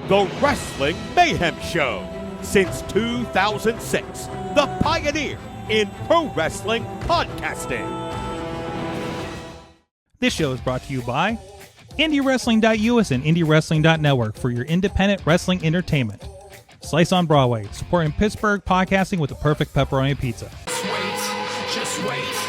The Wrestling Mayhem Show. Since 2006, the pioneer in pro wrestling podcasting. This show is brought to you by IndieWrestling.us and IndieWrestling.network for your independent wrestling entertainment. Slice on Broadway, supporting Pittsburgh podcasting with the perfect pepperoni pizza. Just wait. Wait for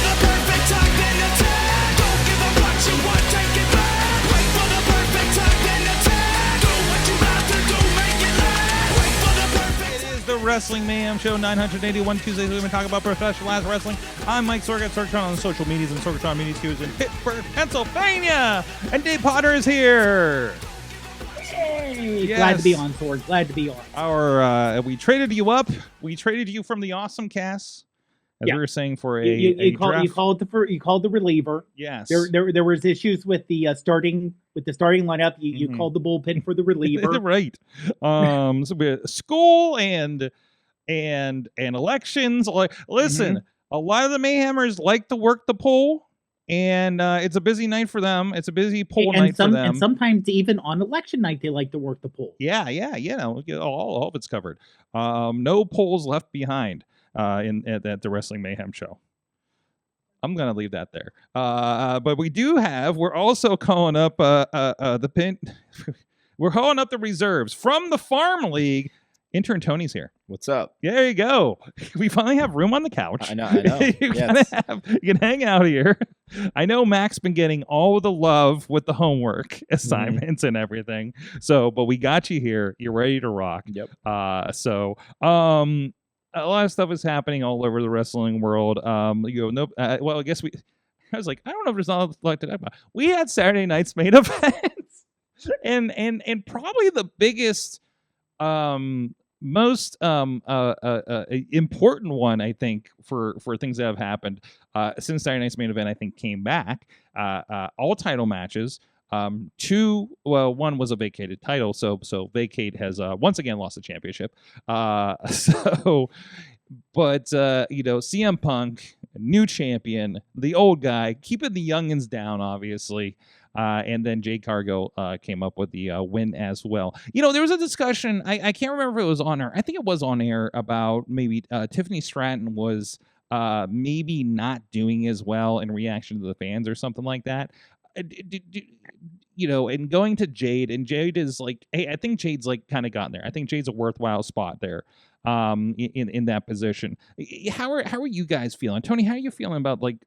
the perfect time, then attack. Don't give up what you want, take it back. Wait for the perfect time, then attack. Do what you have to do, make it last. Wait for the perfect time. It is the Wrestling Mayhem Show, 981 Tuesdays. We're going to talk about professionalized wrestling. I'm Mike Sorg at Sorgatron on the social medias and Sorgatron Media Studios in Pittsburgh, Pennsylvania. And Dave Podnar is here. Hey, Yes. glad to be on, Sorg. Glad to be on. We traded you up. We traded you from the Awesome Cast, as we were saying, for a draft. You called the reliever. Yes. There was issues with the starting lineup. You called the bullpen for the reliever. Right. So we had school and elections. Like, listen, a lot of the Mayhemmers like to work the poll, and it's a busy night for them. It's a busy poll night for them. And sometimes even on election night, they like to work the poll. Yeah, you know, all of it's covered. No polls left behind at the Wrestling Mayhem Show. I'm gonna leave that there. But we're also calling up the pin. We're calling up the reserves from the Farm League. Intern Tony's here. What's up? There you go. We finally have room on the couch. I know. You can hang out here. I know Mac's been getting all of the love with the homework assignments and everything. So, but we got you here. You're ready to rock. Yep. A lot of stuff is happening all over the wrestling world. I guess I was like, I don't know if there's not a lot to talk about. We had Saturday night's main events, and probably the biggest, most important one, I think, for things that have happened since Saturday night's main event, I think, came back. All title matches. One was a vacated title, so Vacate has once again lost the championship. CM Punk, new champion, the old guy, keeping the youngins down, obviously. And then Jade Cargill came up with the win as well. You know, there was a discussion, I can't remember if it was on air. I think it was on air about maybe Tiffany Stratton was maybe not doing as well in reaction to the fans or something like that. And going to Jade, and Jade is like, hey, I think Jade's like kind of gotten there. I think Jade's a worthwhile spot there in that position. How are you guys feeling? Tony, how are you feeling about like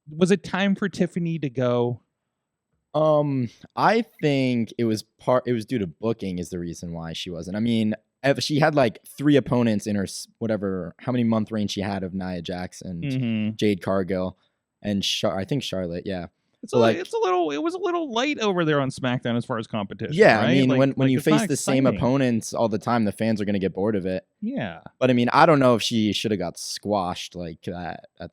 was it time for Tiffany to go? I think it was due to booking is the reason why she wasn't. I mean, if she had like 3 opponents in her how many month range she had of Nia Jax and Jade Cargill and I think Charlotte, yeah. It was a little light over there on SmackDown as far as competition. Yeah, right? I mean, when you face the exciting. same opponents all the time, the fans are going to get bored of it. Yeah. But I mean, I don't know if she should have got squashed like that. I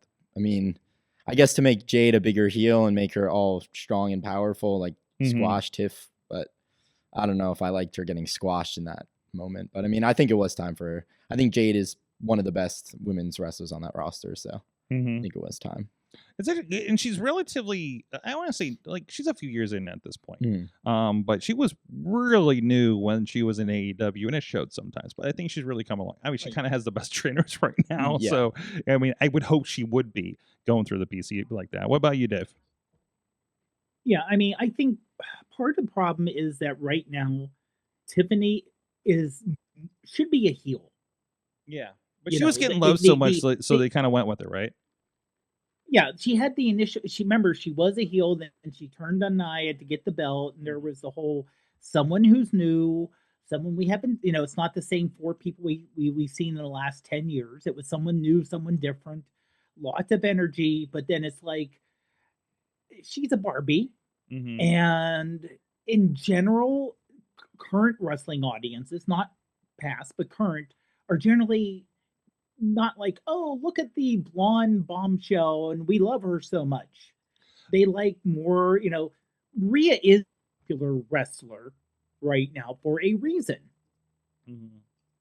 guess to make Jade a bigger heel and make her all strong and powerful, like squash Tiff. But I don't know if I liked her getting squashed in that moment. But I mean, I think it was time for her. I think Jade is one of the best women's wrestlers on that roster. So I think it was time. And she's relatively, I want to say, like, she's a few years in at this point. But she was really new when she was in AEW, and it showed sometimes. But I think she's really come along. I mean, she kind of has the best trainers right now. Yeah. So, I mean, I would hope she would be going through the PC like that. What about you, Dave? Yeah, I mean, I think part of the problem is that right now, Tiffany should be a heel. Yeah. But she was getting loved so much, so they kind of went with it, right? Yeah, she had the initial. She was a heel, then she turned on Nia to get the belt, and there was the whole someone who's new, someone we haven't. It's not the same 4 people we've seen in the last 10 years. It was someone new, someone different, lots of energy. But then it's like she's a Barbie, and in general, current wrestling audiences, not past but current, are generally not like, oh, look at the blonde bombshell and we love her so much. They like more, Rhea is a popular wrestler right now for a reason.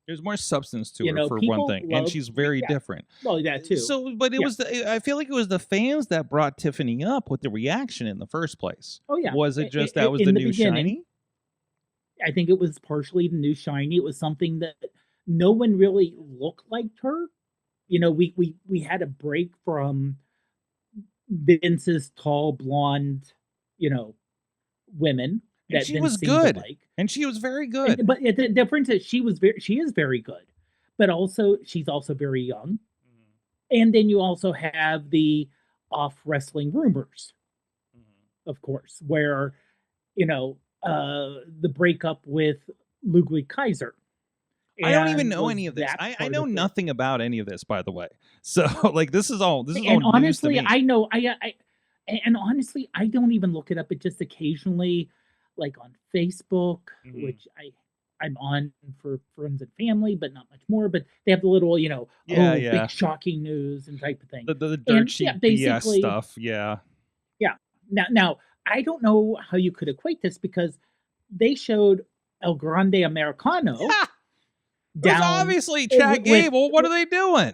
There's more substance to You her know, for one people thing, and love- she's very yeah. different. Well, that too. So, but it Yeah. was I feel like it was the fans that brought Tiffany up with the reaction in the first place. Oh, yeah. Was it just I- that was in the the new beginning, shiny? I think it was partially the new shiny. It was something that no one really looked like her. You know, we had a break from Vince's tall blonde, you know, women And that she Vince was seemed to good. like. And she was very good. But the difference is she is very good, but also she's also very young. And then you also have the off wrestling rumors, of course, where you know the breakup with Ludwig Kaiser. I don't even And know was any of this. that I part know of it. nothing about any of this, by the way. So like this is all And news to honestly, me. I know and honestly, I don't even look it up. It just occasionally, like on Facebook, Mhm. which I'm on for friends and family, but not much more. But they have the little, you know, Yeah, yeah. big shocking news and type of thing. The dirt And, sheet yeah, BS basically- stuff. Yeah. Now I don't know how you could equate this because they showed El Grande Americano It was obviously Chad with- Gable. What are they doing?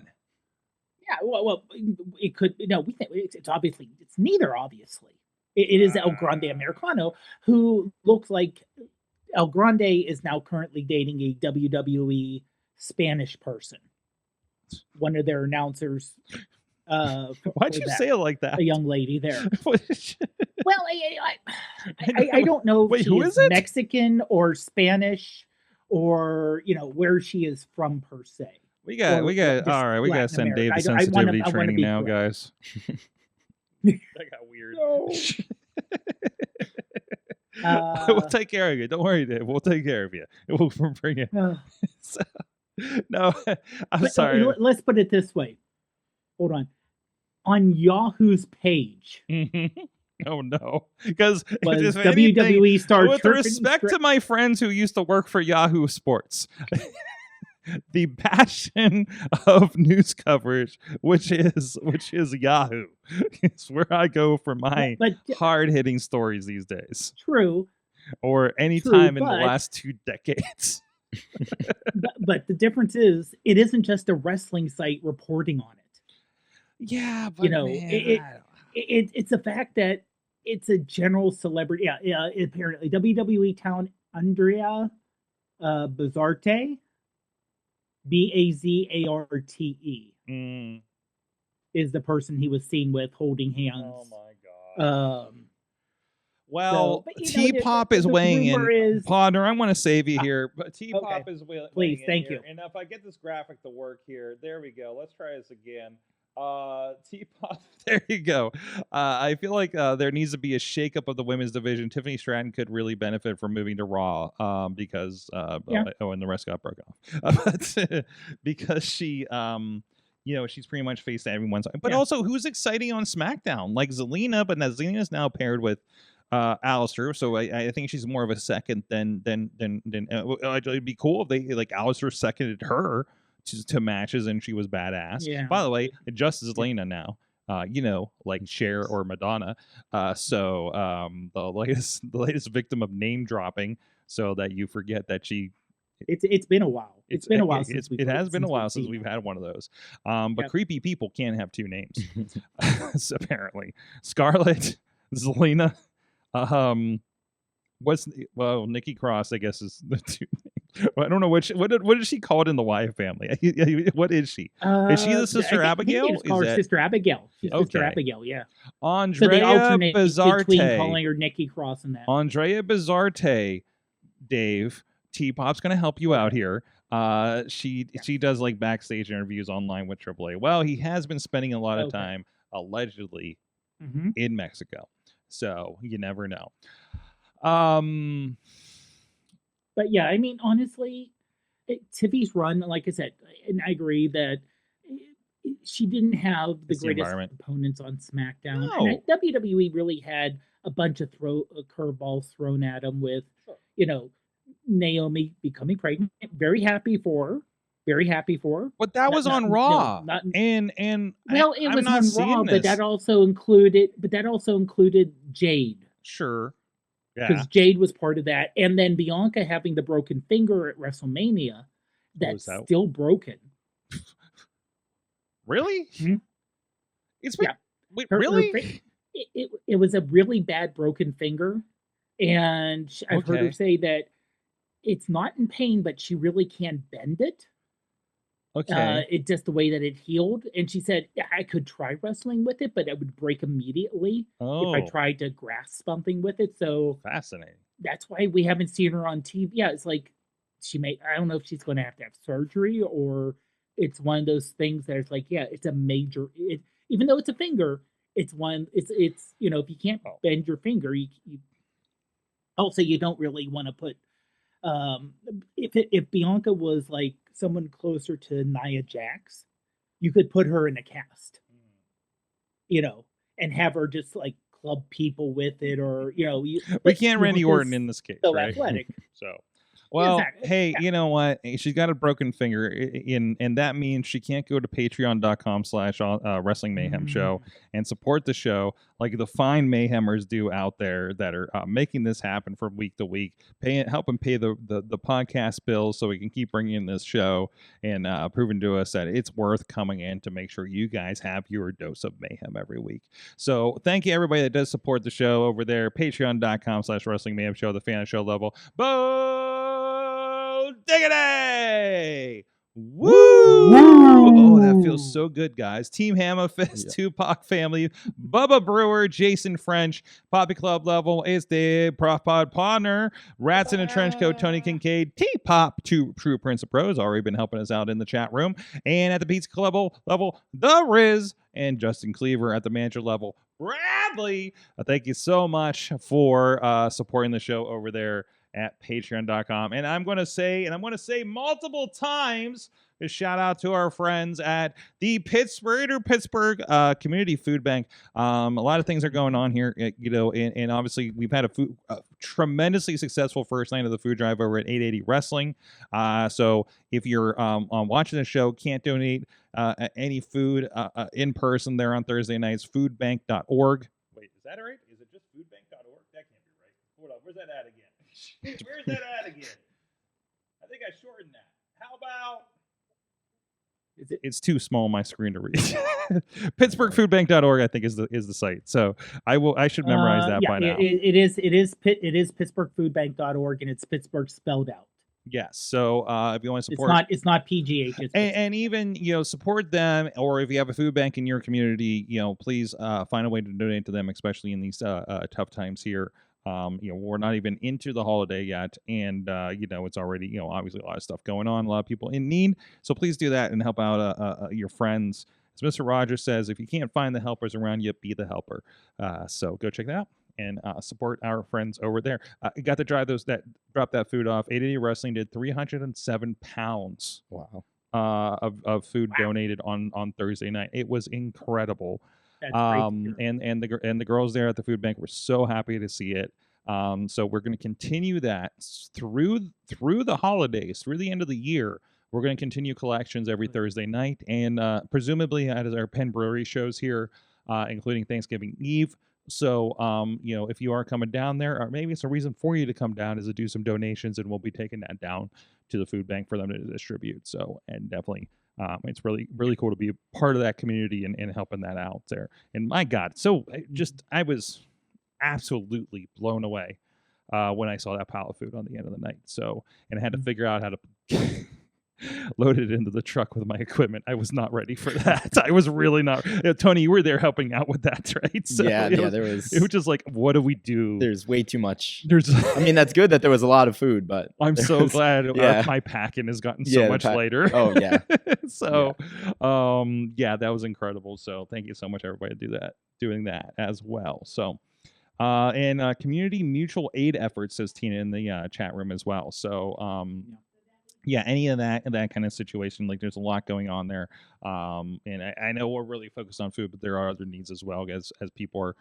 Yeah, well, it could. No, we think it's obviously it's neither. Obviously, it is El Grande Americano, who looks like El Grande is now currently dating a WWE Spanish person, one of their announcers. Why'd you say it like that? a young lady there? What did you- Well, I don't know if Wait, she who is is it? Mexican or Spanish, or you know where she is from per se. we got. just All right, we got to Latin send Dave the America. I wanna sensitivity training be now, correct. guys. That got weird. We'll take care of you. Don't worry, Dave. We'll take care of you. We'll bring it. So, no, I'm sorry. Let's put it this way. Hold on. On Yahoo's page Oh no, because was WWE star with Tiffany respect to Stratton- my friends who used to work for Yahoo Sports, the passion of news coverage, which is Yahoo, is where I go for my but hard hitting stories these days, true. or any True, time in the but- last 2 decades. But the difference is, it isn't just a wrestling site reporting on it. Yeah, but You know, man, It's the fact that it's a general celebrity. Yeah, apparently WWE talent Andrea Bazarte, Bazarte, Mm. is the person he was seen with holding hands. Oh my god. Well, but, you know, T-Pop is the weighing in. rumor is- Podnar, I want to save you here, but T-Pop is weighing Please, in thank here. you. And if I get this graphic to work here, there we go. Let's try this again. T-Pop, there you go. I feel like there needs to be a shakeup of the women's division. Tiffany Stratton could really benefit from moving to Raw because and the rest got broken off. But because she you know, she's pretty much faced everyone's. But also, who's exciting on SmackDown? Like Zelina, but now Zelina's now paired with Alistair, so I think she's more of a second than it'd be cool if they like Alistair seconded her to matches and she was badass. Yeah. By the way, just as Zelina now. You know, like Cher or Madonna. The latest victim of name dropping, so that you forget that she. It's been a while. It's been a while since it has been a while since seen we've her. had one of those. But Yep. creepy people can't have 2 names. So apparently, Scarlett, Zelina, Nikki Cross, I guess is the 2 names. I don't know what is she called in the Wyatt family? What is she? Is she the Sister I think Abigail? they just call her Is that- Sister Abigail. She's Sister Okay. Abigail, yeah. So they Andrea alternate between Bazarte. calling her Nikki Cross and that. Andrea Bazarte, Dave. T-Pop's gonna help you out here. She does like backstage interviews online with AAA. Well, he has been spending a lot of Okay. time allegedly Mhm. in Mexico, so you never know. But yeah, I mean, honestly, Tiffy's run, like I said, and I agree that she didn't have the It's the greatest environment. opponents on SmackDown. No. And WWE really had a bunch of curveballs thrown at them with, you know, Naomi becoming pregnant. Very happy for her. Very happy for her. But that was Not- on no, Raw, not- and Well, it I'm was not on seeing Raw, this. but that also included Jade. Sure, yeah, Because Jade was part of that. And then Bianca having the broken finger at WrestleMania, that's out. still broken. Really? Mhm. It's Yeah. Wait, Her really? it was a really bad broken finger, and I've heard her Okay. say that it's not in pain, but she really can't bend it. Okay. It just the way that it healed, and she said, "Yeah, I could try wrestling with it, but it would break immediately if I Oh, tried to grasp something with it." So fascinating. that's why we haven't seen her on TV. Yeah, it's like I don't know if she's going to have surgery, or it's one of those things that it's like, yeah, it's a major. Even though it's a finger, it's if you can't Oh. bend your finger, you also you don't really want to put if Bianca was like someone closer to Nia Jax, you could put her in a cast, and have her just like club people with it, or We can't Randy Orton Bianca's in this case, so right? athletic. So, well, Exactly. hey, Yeah. you know what? She's got a broken finger, and that means she can't go to patreon.com/Wrestling Mayhem Show and support the show like the fine Mayhemers do out there that are making this happen from week to week, helping pay the podcast bills so we can keep bringing in this show and proving to us that it's worth coming in to make sure you guys have your dose of mayhem every week. So thank you everybody that does support the show over there. Patreon.com/Wrestling Mayhem Show, the fan show level. Diggity! Woo! Oh, that feels so good, guys. Team Hammer Fist, Yeah. Tupac family, Bubba Brewer, Jason French, Poppy Club level is the Prof Pod Podnar, Rats in a Trench Coat, Tony Kincaid, T-Pop, True Prince of Pros, already been helping us out in the chat room, and at the Pizza Club level, The Riz, and Justin Cleaver at the manager level, Bradley. Thank you so much for supporting the show over there at patreon.com. And I'm going to say multiple times, a shout out to our friends at the Pittsburgh Community Food Bank. A lot of things are going on here, and obviously we've had a tremendously successful first night of the food drive over at 880 Wrestling. So if you're watching the show, can't donate any food in person there on Thursday nights, foodbank.org. Wait, is that right? Is it just foodbank.org? That can't be right. Hold on, where's that at again? Where's that at again? I think I shortened that. How about... It's too small on my screen to read. PittsburghFoodBank.org, I think, is the site. So I should memorize that by now. It is PittsburghFoodBank.org, and it's Pittsburgh spelled out. Yes. So if you want to support, it's not PGH. It's and even support them, or if you have a food bank in your community, please find a way to donate to them, especially in these tough times here. We're not even into the holiday yet, and it's already obviously a lot of stuff going on, a lot of people in need. So please do that and help out your friends. As Mr. Rogers says, if you can't find the helpers around you, be the helper. So go check that out and support our friends over there. Got to drop that food off. 880 Wrestling did 307 pounds. Wow. Of food donated on Thursday night. It was incredible. That's great. And the girls there at the food bank were so happy to see it. So we're going to continue that through the holidays, through the end of the year. We're going to continue collections every Thursday night, and presumably at our Penn Brewery shows here, including Thanksgiving Eve. So, if you are coming down there, or maybe it's a reason for you to come down, is to do some donations, and we'll be taking that down to the food bank for them to distribute. So, and definitely, it's really, really cool to be a part of that community and helping that out there. And my God, I was absolutely blown away when I saw that pile of food on the end of the night. So, and I had to figure out how to load it into the truck with my equipment. I was not ready for that. I was really not. Tony, you were there helping out with that, right? So there was. It was just like, what do we do? There's way too much. I mean, that's good that there was a lot of food, but I'm so glad my packing has gotten so much later. Oh yeah. So, that was incredible. So thank you so much, everybody, doing that as well. So, and community mutual aid efforts, says Tina in the chat room as well. So, any of that kind of situation, like there's a lot going on there. And I know we're really focused on food, but there are other needs as well as people are,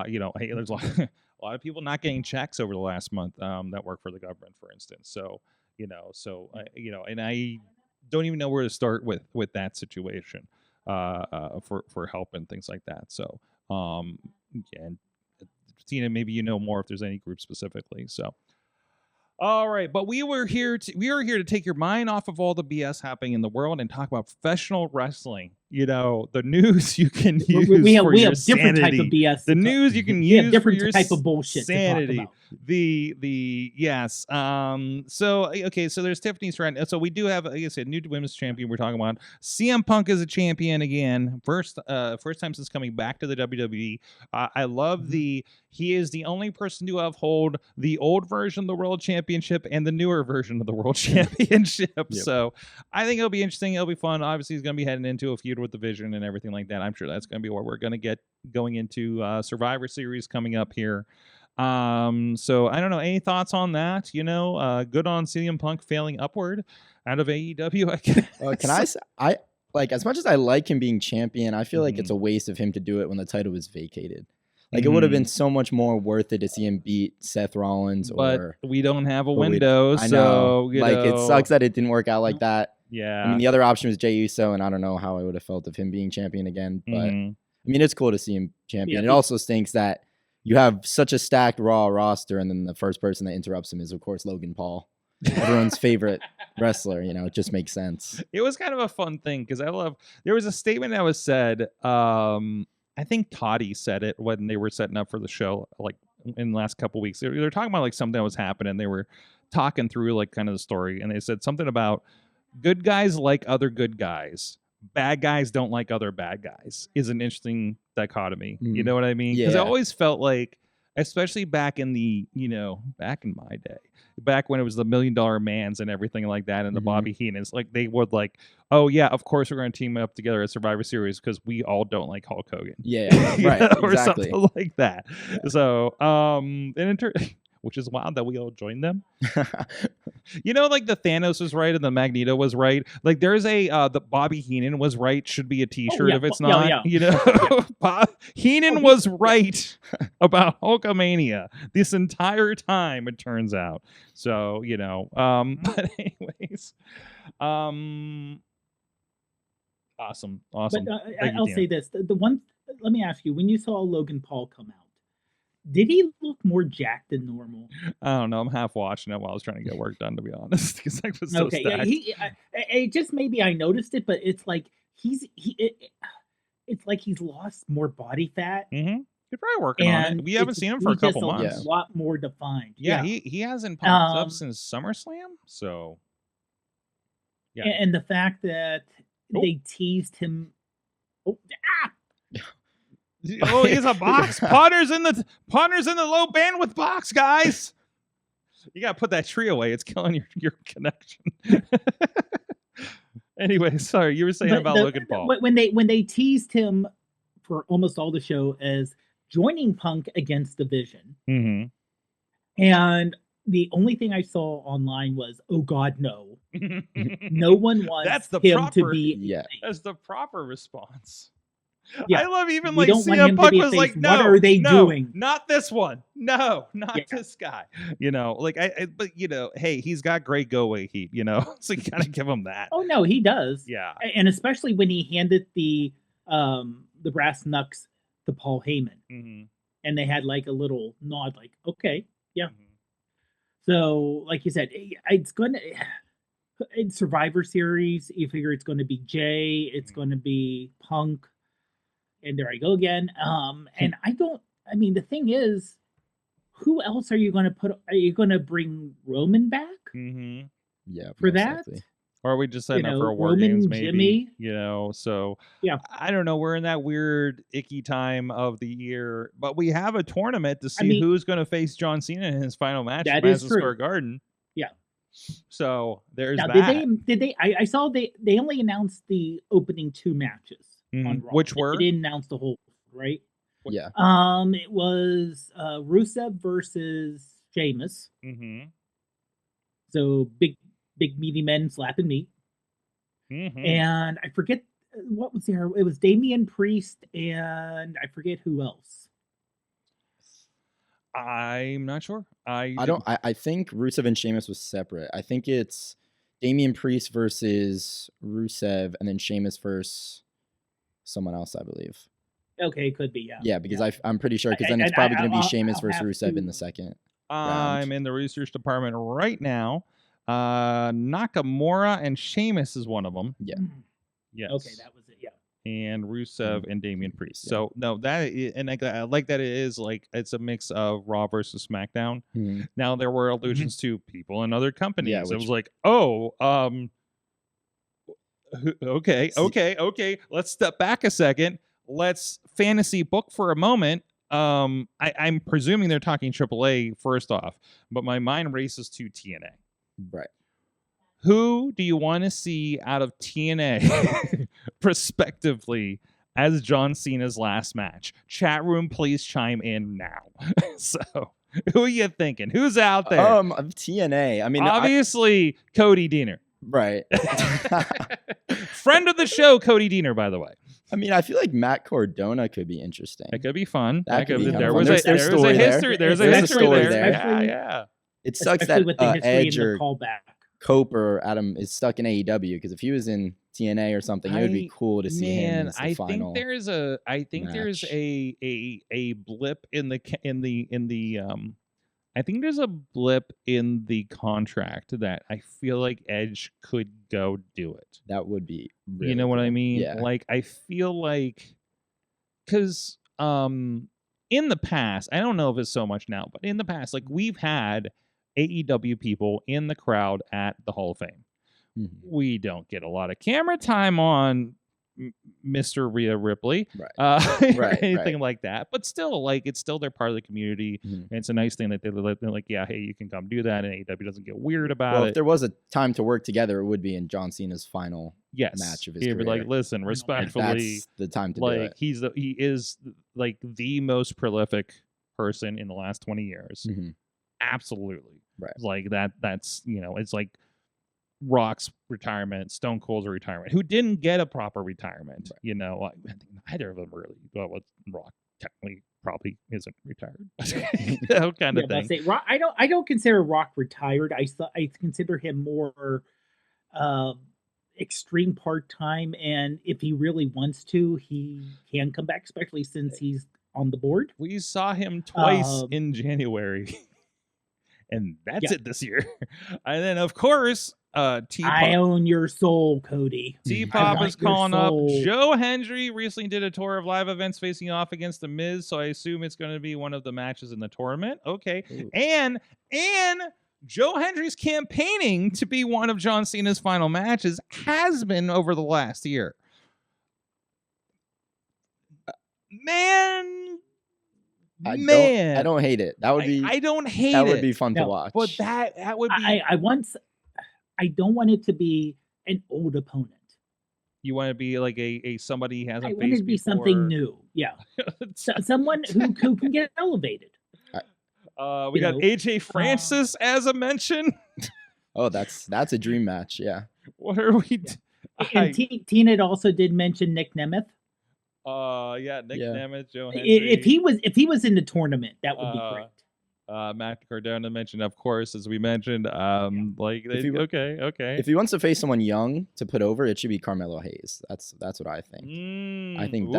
hey, there's a lot of people not getting checks over the last month that work for the government, for instance. So, and I don't even know where to start with that situation for help and things like that. So, and Tina, maybe more if there's any group specifically. So, All right, but we are here to take your mind off of all the BS happening in the world and talk about professional wrestling. You know, the news you can use we have for we your have different sanity. type of BS. The news you can we use have different for your type of bullshit sanity. to talk about. The yes. So okay, so there's Tiffany Stratton. So we do have, like I said, new women's champion. We're talking about CM Punk is a champion again. First time since coming back to the WWE. I love he is the only person to uphold the old version of the world championship and the newer version of the world championship. Yep. So I think it'll be interesting. It'll be fun. Obviously, he's going to be heading into a feud with the Vision and everything like that. I'm sure that's going to be what we're going to get going into Survivor Series coming up here. So I don't know. Any thoughts on that? You know, good on CM Punk failing upward out of AEW. I guess. Can I say, like, as much as I like him being champion, I feel like it's a waste of him to do it when the title was vacated. Like, it would have been so much more worth it to see him beat Seth Rollins. But or we don't have a but we- window, I so know. you Like, know, it sucks that it didn't work out like that. Yeah. I mean, the other option was Jey Uso, and I don't know how I would have felt of him being champion again. But Mhm. I mean, it's cool to see him champion. Yeah. It also stinks that you have such a stacked Raw roster, and then the first person that interrupts him is, of course, Logan Paul, everyone's favorite wrestler. You know, it just makes sense. It was kind of a fun thing because there was a statement that was said. I think Toddy said it when they were setting up for the show, like in the last couple weeks. They were talking about like something that was happening. They were talking through like kind of the story, and they said something about good guys like other good guys. Bad guys don't like other bad guys is an interesting dichotomy. You know what I mean? Because I Yeah. always felt like, especially back in back in my day, back when it was the $1 Million Mans and everything like that, and the Bobby Heenans, like they would like, oh yeah, of course we're going to team up together at Survivor Series because we all don't like Hulk Hogan. Yeah, You right, know, or exactly. something like that. So, which is wild that we all joined them. You know, like the Thanos was right and the Magneto was right. Like there's the Bobby Heenan was right should be a T-shirt yeah. if it's Yeah, not. yeah. You know, Heenan was right about Hulkamania this entire time. It turns out. So you know, but anyways, awesome. But Thank you, I'll Tina. say this: the one. Let me ask you: when you saw Logan Paul come out, did he look more jacked than normal? I don't know. I'm half watching it while I was trying to get work done, to be honest, because I was so Okay, yeah, stacked. it just maybe I noticed it, but it's like it's like he's lost more body fat, Mm-hmm. You're probably working on and it. We haven't it's- seen him for a he's just couple months. A lot more defined. Yeah, he hasn't popped up Um, since SummerSlam. So yeah. And the fact that Oh. they teased him. Oh, Oh, he's a box. Podner's in the low bandwidth box, guys. You gotta put that tree away. It's killing your connection. Anyway, sorry, you were saying but about the- Logan Paul. when they teased him for almost all the show as joining Punk against the Vision, Mm-hmm. and the only thing I saw online was, "Oh God, no! No one wants That's the him proper- to be." Yeah. That's the proper response. Yeah. I love even We like don't want CM him to Punk be a was face. like, no, What are they no, doing? not this one. No, not Yeah. this guy. You know, like but you know, hey, he's got great go away heat, you know, so you gotta give him that. Oh no, he does. Yeah. And especially when he handed the brass knucks to Paul Heyman, Mm-hmm. and they had like a little nod, like, okay, yeah. So, like you said, it's going to in Survivor Series. You figure it's going to be Jay, it's going to be Punk, and there I go again. And I don't. I mean, the thing is, who else are you going to put? Are you going to bring Roman back Mm-hmm. Yeah. for most that? likely. Or are we just setting You up for know, a War Roman, Games, maybe? Jimmy. You know, so Yeah. I don't know. We're in that weird, icky time of the year, but we have a tournament to see mean- who's going to face John Cena in his final match at That is Madison true. Square Garden. Yeah. So there's Now, that. did they? I saw they only announced the opening 2 matches on Mhm. Raw. Which They were? didn't announce the whole, right? Yeah. It was Rusev versus Sheamus. Mm-hmm. So big meaty men slapping meat. Mm-hmm. And I forget what was there. It was Damian Priest and I forget who else. I'm not sure. I think Rusev and Sheamus was separate. I think it's Damian Priest versus Rusev, and then Sheamus versus someone else, I believe. Okay, it could be, yeah. Yeah, because I'm pretty sure, because then And it's probably going to be I'll Sheamus have versus Rusev in to- the second. I'm in the research department right now. Nakamura and Sheamus is one of them. Yeah. Yes. Okay, that was it. Yeah. And Rusev and Damian Priest. Yeah. So no, and I like that it is like it's a mix of Raw versus SmackDown. Mhm. Now there were allusions to people in other companies. Yeah, It which- was like, okay. Let's step back a second. Let's fantasy book for a moment. I'm presuming they're talking AAA first off, but my mind races to TNA. Right. Who do you want to see out of TNA prospectively as John Cena's last match? Chat room, please chime in now. So, who are you thinking? Who's out there? Of TNA. I mean, Obviously, Cody Deaner. right. Friend of the show, Cody Deaner, by the way. I mean, I feel like Matt Cardona could be interesting. That could be fun. That could be there kinda was fun. a There's there was a story there. history. There's a There's a history story there. there. Yeah, yeah. It sucks Especially that with the history Edge and or the callback. Cope or Adam is stuck in AEW, because if he was in TNA or something, it would be cool to see him Man, as the I final. think there's match. a blip in the I think there's a blip in the contract that I feel like Edge could go do it. That would be really You know what I cool. mean? Yeah. Like I feel like because in the past, I don't know if it's so much now, but in the past, like we've had AEW people in the crowd at the Hall of Fame. Mhm. We don't get a lot of camera time on Mr. Rhea Ripley, Right. or Right, anything right. like that. But still, like it's still they're part of the community, Mhm. and it's a nice thing that they're like, yeah, hey, you can come do that, and AEW doesn't get weird about Well, it. if there was a time to work together, it would be in John Cena's final. Yes, match of his he'd be like, career. listen, respectfully, That's the time to do like it. he is like the most prolific person in the last 20 years. Mhm. Absolutely, Right. like that's it's like Rock's retirement, Stone Cold's retirement, who didn't get a proper retirement. Right. I think neither of them really. Well, Rock technically probably isn't retired. That kind of Yeah, but I thing. say Rock. I don't consider Rock retired. I consider him more extreme part time, and if he really wants to, he can come back, especially since he's on the board. We saw him twice Um, in January, and that's Yeah. it this year. And then, of course, I T-Pop own your soul, Cody. I T-Pop want is your calling up. soul. Joe Hendry recently did a tour of live events facing off against The Miz, so I assume it's going to be one of the matches in the tournament. Okay, Ooh. and Joe Hendry's campaigning to be one of John Cena's final matches has been over the last year. Man, I man, don't hate it. That would be I don't hate that it. would be fun to No, watch. But that would be. I don't want it to be an old opponent. You want to be like a somebody he hasn't I want faced it to be before. something new. Yeah, someone who can get elevated. We you got know, AJ Francis as a mention. Oh, that's a dream match. Yeah. What are we? And Tina also did mention Nick Nemeth. Yeah, Nick Yeah. Nemeth, Joe Hendry. If he was in the tournament, that would be great. Matt Cardona mentioned, of course, as we mentioned. Like If he- okay. If he wants to face someone young to put over, it should be Carmelo Hayes. That's what I think. I think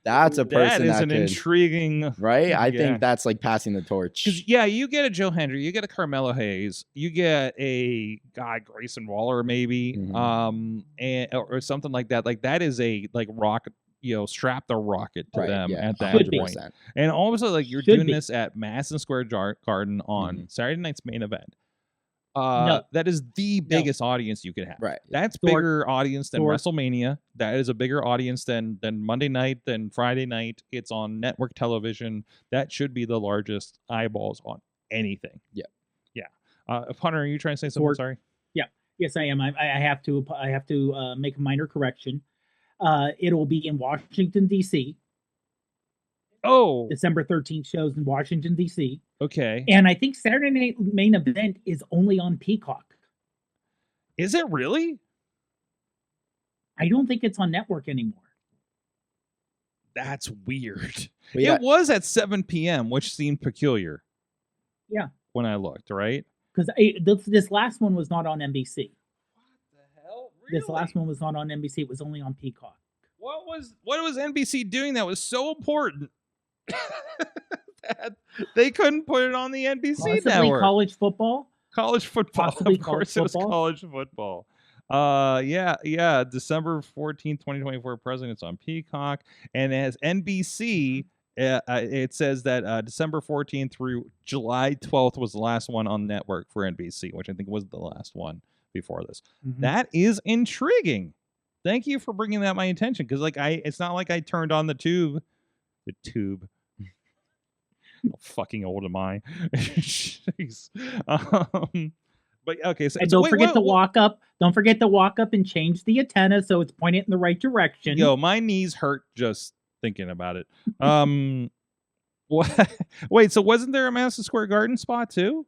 that's a person that is that an could, intriguing. right? I Yeah. think that's like passing the torch. Because yeah, you get a Joe Hendry, you get a Carmelo Hayes, you get a Grayson Waller maybe, Mhm. and or something like that. Like that is a rocket, strap the rocket to Right, them yeah, at that Could be. point. And also like you're Should doing be. this at Madison Square Garden on Mhm. Saturday night's main event. No. That is the biggest audience you could have. Right. That's Sorg- bigger audience than Sorg- WrestleMania. That is a bigger audience than Monday night, than Friday night. It's on network television. That should be the largest eyeballs on anything. Yeah. Yeah. Punter, are you trying to say something? Sorg- Sorry. Yes, I am. I have to make a minor correction. It'll be in Washington D.C. Oh, December 13th shows in Washington D.C. okay. And I think Saturday Night Main Event is only on Peacock. Is it really? I don't think it's on network anymore. That's weird. But yeah, It was at 7 p.m., which seemed peculiar. Yeah. When I looked, right? Because this last one was not on NBC. What the hell? This last one was not on NBC. It was only on Peacock. What was NBC doing that was so important They couldn't put it on the NBC Possibly network. college football. College football. Possibly Of course, college it was college football. Yeah. December 14th, 2024. President's on Peacock, and as NBC. It says that December 14th through July 12th was the last one on network for NBC, which I think was the last one before this. Mhm. That is intriguing. Thank you for bringing that to my attention, because it's not like I turned on the tube. The tube. How fucking old am I? Jeez. But okay, so And don't wait, forget to what- walk up. Don't forget to walk up and change the antenna so it's pointed in the right direction. Yo, my knees hurt just thinking about it. What? Wait, so wasn't there a Madison Square Garden spot too?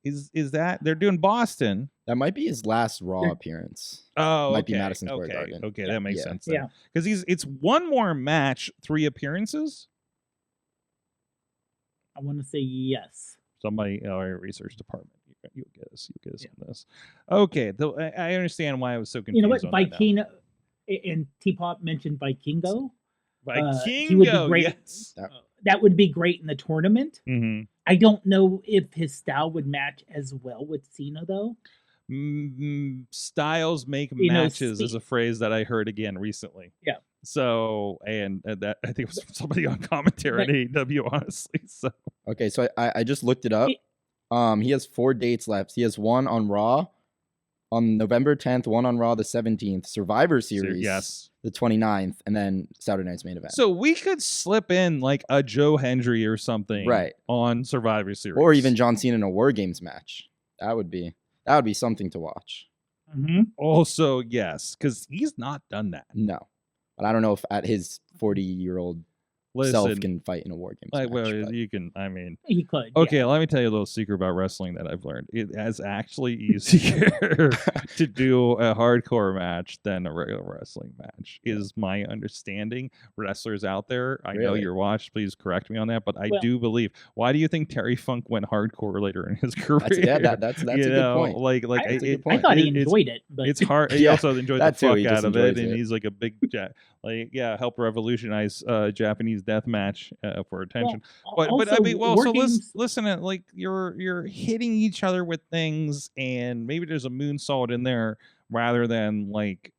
Is that they're doing Boston? That might be his last Raw They're- appearance. Oh, Might okay. be Madison Square okay. Garden. Okay, that makes Yeah. sense. Yeah. Because it's one more match, 3 appearances. I want to say yes. Somebody, our research department, you'll get us on this. Okay, I understand why I was so confused. You know what? on that now. Vikingo and Teapot mentioned Vikingo. Vikingo, he would be great. yes. That would be great in the tournament. Mm-hmm. I don't know if his style would match as well with Cena though. Styles make You know, matches is a phrase that I heard again recently. Yeah. So, and that I think it was from somebody on commentary at AEW, honestly. So, Okay, so I just looked it up. It- He has 4 dates left. He has one on Raw on November 10th, one on Raw the 17th, Survivor Series yes. the 29th, and then Saturday Night's Main Event. So we could slip in like a Joe Hendry or something, Right. on Survivor Series, or even John Cena in a War Games match. That would be something to watch. Mm-hmm. Also, yes, because he's not done that. No. But I don't know if at his 40-year-old self Listen, can fight in a War Games like, match. well, but- you can. I mean, He could. okay, yeah. let me tell you a little secret about wrestling that I've learned. It is actually easier to do a hardcore match than a regular wrestling match, is my understanding. Wrestlers out there, I know Really? you're watched, please correct me on that, but I Well- do believe. Why do you think Terry Funk went hardcore later in his career? That's a good point. Like That's a good it, point. I thought he it's- enjoyed it, but it's hard. He Yeah, also enjoyed the that too, fuck he out just of it, enjoys and it. he's like a big, helped revolutionize Japanese death match for attention. But I also, mean, War so Games- listen to like you're hitting each other with things, and maybe there's a moonsault in there rather than like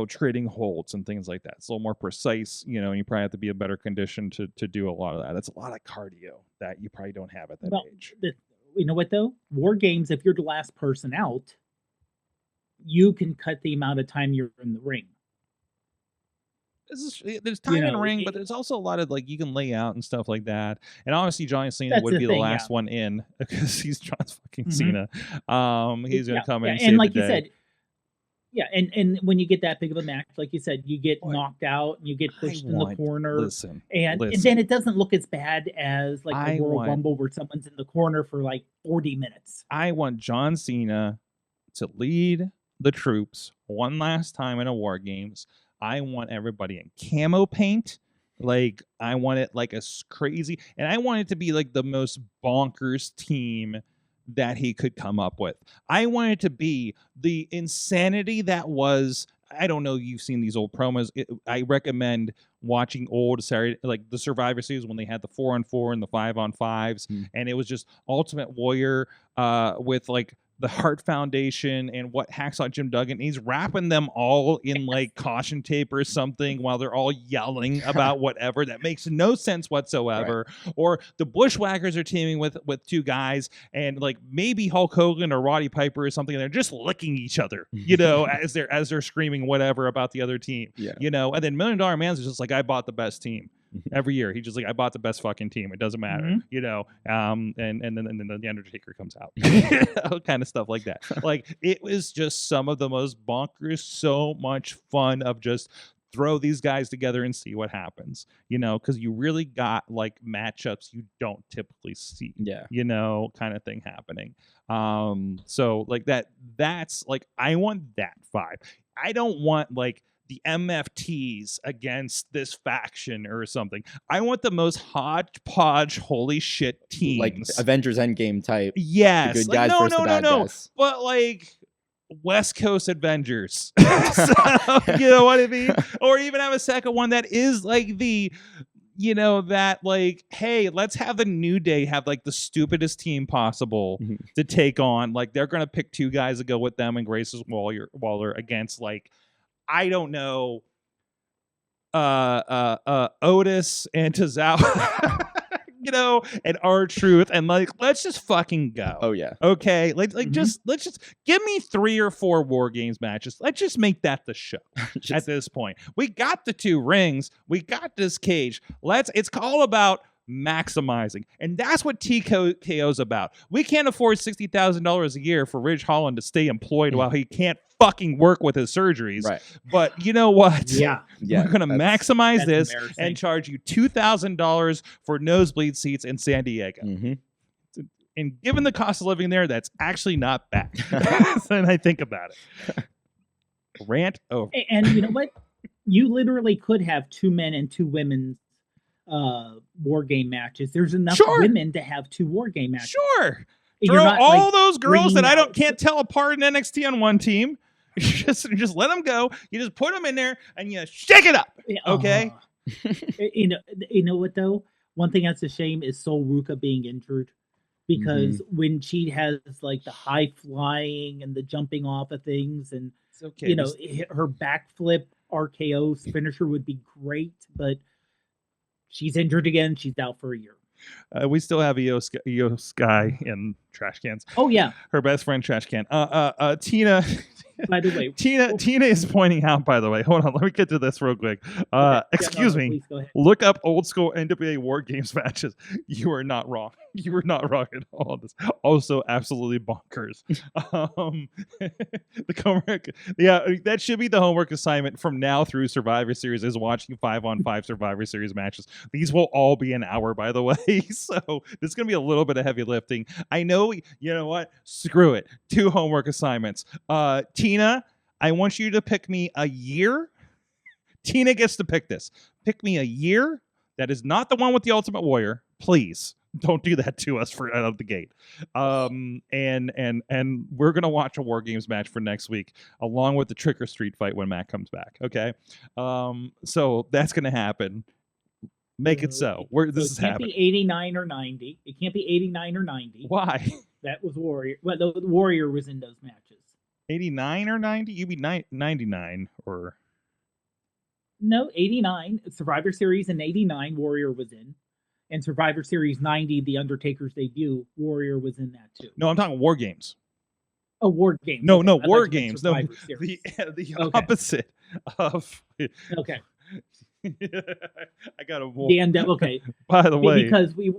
trading holds and things like that. It's a little more precise, and you probably have to be in better condition to do a lot of that. That's a lot of cardio that you probably don't have at that Well, age. you know what though? War Games, if you're the last person out, you can cut the amount of time you're in the ring. There's time in know, ring, but it- there's also a lot of like you can lay out and stuff like that. And obviously, John Cena That's would the be thing, the yeah. last one in because he's John fucking Mhm. Cena. He's gonna come in and, and save like the you day. said, yeah, and when you get that big of a match, like you said, you get Boy, knocked out and you get pushed in the want- corner, Listen, and listen. then it doesn't look as bad as like I the Royal want- Rumble where someone's in the corner for like 40 minutes. I want John Cena to lead the troops one last time in a War Games. I want everybody in camo paint. Like, I want it like crazy. And I want it to be like the most bonkers team that he could come up with. I want it to be the insanity that was. I don't know. You've seen these old promos. I recommend watching old Saturday, like the Survivor Series when they had the 4-on-4 and the 5-on-5s, and it was just Ultimate Warrior with like the Hart Foundation and what Hacksaw Jim Duggan. He's wrapping them all in like caution tape or something while they're all yelling about whatever that makes no sense whatsoever. Right. Or the Bushwhackers are teaming with 2 guys, and like maybe Hulk Hogan or Roddy Piper or something. And they're just licking each other, as they're screaming whatever about the other team. Yeah. And then $1 Million Man's just like, I bought the best team. Every year he just like, I bought the best fucking team, it doesn't matter. And then the Undertaker comes out. Kind of stuff like that. Like, it was just some of the most bonkers, so much fun of just throw these guys together and see what happens, because you really got like matchups you don't typically see, kind of thing happening. So like that's like, I want that vibe. I don't want like the MFTs against this faction or something. I want the most hodgepodge, holy shit teams. Like Avengers Endgame type. Yes. The good Like, guys versus the bad guys. But like West Coast Avengers. So, you know what I mean? Or even have a second one that is like the you know, that like, hey, let's have the New Day have like the stupidest team possible to take on. Like, they're gonna pick 2 guys to go with them and Grace's Waller against, like, I don't know, Otis and Tozawa. You know, and R-Truth, and like, let's just fucking go. Oh yeah. Okay, let's just give me 3 or 4 War Games matches. Let's just make that the show. At this point, we got the 2 rings, we got this cage. It's all about maximizing, and that's what TKO's about. We can't afford $60,000 a year for Ridge Holland to stay employed while he can't fucking work with his surgeries. Right. But you know what? Yeah. We're going to maximize this embarrassing. and charge you $2,000 for nosebleed seats in San Diego. And given the cost of living there, that's actually not bad. And I think about it. Rant over. And you know what? You literally could have 2 men and 2 women's War Game matches. There's enough women to have 2 War Game matches. Sure. You're Throw not, all like, those girls that bringing can't tell apart in NXT on one team. Just let them go. You just put them in there and you shake it up. Okay. You know what though? One thing that's a shame is Sol Ruka being injured, because when she has like the high flying and the jumping off of things, and It's okay. you know, her backflip RKO finisher would be great, but she's injured again. She's out for a year. We still have Io Sky in trash cans. Oh yeah. Her best friend trash can. Tina. By the way, Tina is pointing out, by the way, hold on, let me get to this real quick. Excuse me. Please go ahead. Look up old school NWA War Games matches. You are not wrong. You were not wrong at all. This also absolutely bonkers. The homework, yeah, that should be the homework assignment from now through Survivor Series, is watching 5-on-5 Survivor Series matches. These will all be an hour, by the way. So this is gonna be a little bit of heavy lifting. I know. You know what? Screw it. 2 homework assignments. Tina, I want you to pick me a year. Tina gets to pick this. Pick me a year that is not the one with the Ultimate Warrior. Please don't do that to us for out of the gate. And we're gonna watch a War Games match for next week, along with the Trick or Street fight when Matt comes back. Okay. So that's gonna happen. Make it so. This is happening. It can't be 89 or 90. It can't be 89 or 90. Why? That was Warrior. Well, the Warrior was in those matches. 89 or 90? You'd be 99 or... No, 89. Survivor Series in 89, Warrior was in. And Survivor Series 90, The Undertaker's debut, Warrior was in that too. No, I'm talking War Games. Oh, War Games. No, Okay. War Games. No, Series. the Okay. opposite of... Okay. I got a... Okay. By the way... Because we...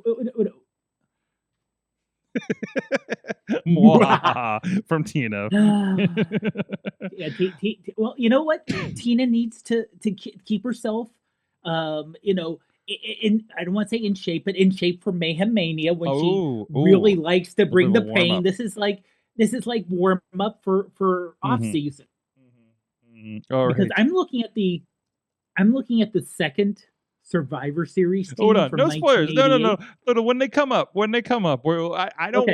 from Tina. Yeah, well, you know what? Tina needs to keep herself, you know, I don't want to say in shape, but in shape for Mayhem Mania, when she really likes to bring the pain. This is like warm up for off season. Because I'm looking at the second Survivor Series team. Hold on, from no spoilers. No. 1988. When they come up. I don't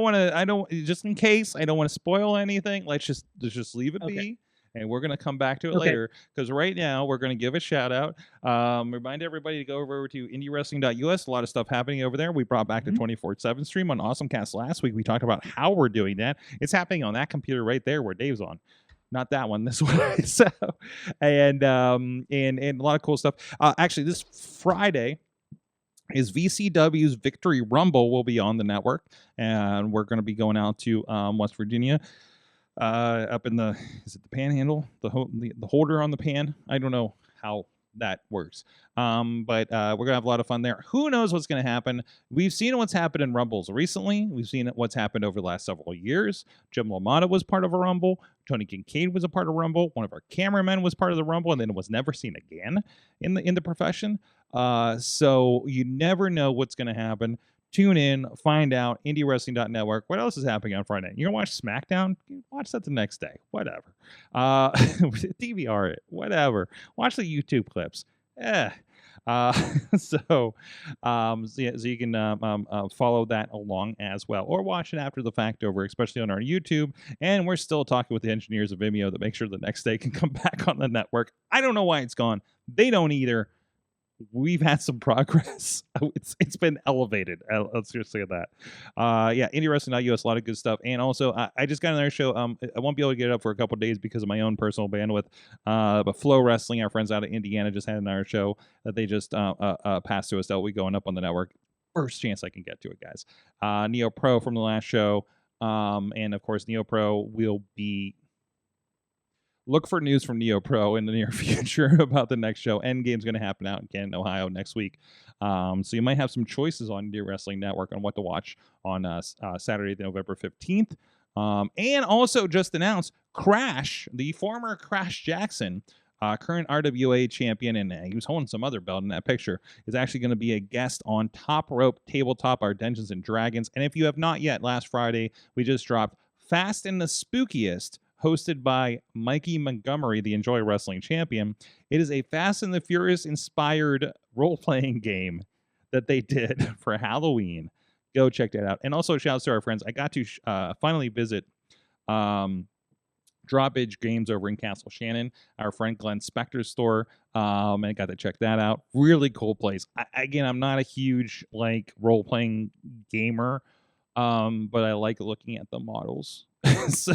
want to. Just in case, I don't want to spoil anything. Let's just leave it be, and we're gonna come back to it later. Because right now we're gonna give a shout out. Remind everybody to go over to indiewrestling.us. A lot of stuff happening over there. We brought back the 24/7 stream on AwesomeCast last week. We talked about how we're doing that. It's happening on that computer right there where Dave's on. Not that one, this one. So, and a lot of cool stuff. Actually, this Friday is VCW's Victory Rumble will be on the network, and we're going to be going out to West Virginia, up in the Panhandle, the holder on the pan. I don't know how that works, but we're gonna have a lot of fun there. Who knows what's gonna happen? We've seen what's happened in Rumbles recently. We've seen what's happened over the last several years. Jim LaMotta was part of a Rumble. Tony Kincaid was a part of Rumble. One of our cameramen was part of the Rumble, and then was never seen again in the profession. So you never know what's gonna happen. Tune in, find out. IndieWrestling.network. What else is happening on Friday? You're gonna watch SmackDown? Watch that the next day. Whatever. DVR it. Whatever. Watch the YouTube clips. So you can follow that along as well, or watch it after the fact over, especially on our YouTube. And we're still talking with the engineers of Vimeo to make sure the next day can come back on the network. I don't know why it's gone. They don't either. we've had some progress. It's been elevated. Let's just say that. Yeah, IndieWrestling.us, a lot of good stuff. And also, I just got another show. I won't be able to get it up for a couple of days because of my own personal bandwidth. But Flow Wrestling, our friends out of Indiana, just had another show that they just passed to us. That will be going up on the network. First chance I can get to it, guys. Neo Pro from the last show. And of course, Neo Pro will be. Look for news from Neo Pro in the near future about the next show. Endgame's going to happen out in Canton, Ohio next week. So you might have some choices on Indie Wrestling Network on what to watch on Saturday, November 15th. And also just announced Crash, the former Crash Jackson, current RWA champion, and he was holding some other belt in that picture, is actually going to be a guest on Top Rope Tabletop, our Dungeons and Dragons. And if you have not yet, last Friday, we just dropped Fast and the Spookiest, hosted by Mikey Montgomery, the Enjoy Wrestling champion. It is a Fast and the Furious inspired role-playing game that they did for Halloween. Go check that out. And also, shouts to our friends. I got to finally visit Drawbridge Games over in Castle Shannon, our friend Glenn Spector's store, and I got to check that out. Really cool place. Again, I'm not a huge role-playing gamer, but I like looking at the models. So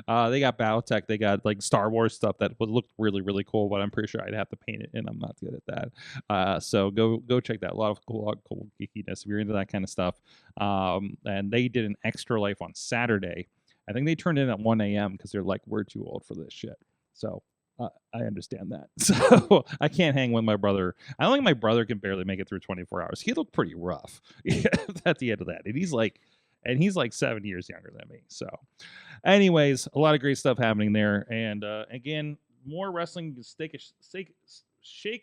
they got Battletech, they got Star Wars stuff that would look really, really cool, but I'm pretty sure I'd have to paint it, and I'm not good at that. So go check that. A lot of cool geekiness if you're into that kind of stuff. And they did an Extra Life on Saturday. I think they turned in at 1 a.m. because they're like, we're too old for this shit. So I understand that. So I can't hang with my brother. I don't think my brother can barely make it through 24 hours. He looked pretty rough at the end of that. And he's like 7 years younger than me. So anyways, a lot of great stuff happening there. And again, more wrestling to shake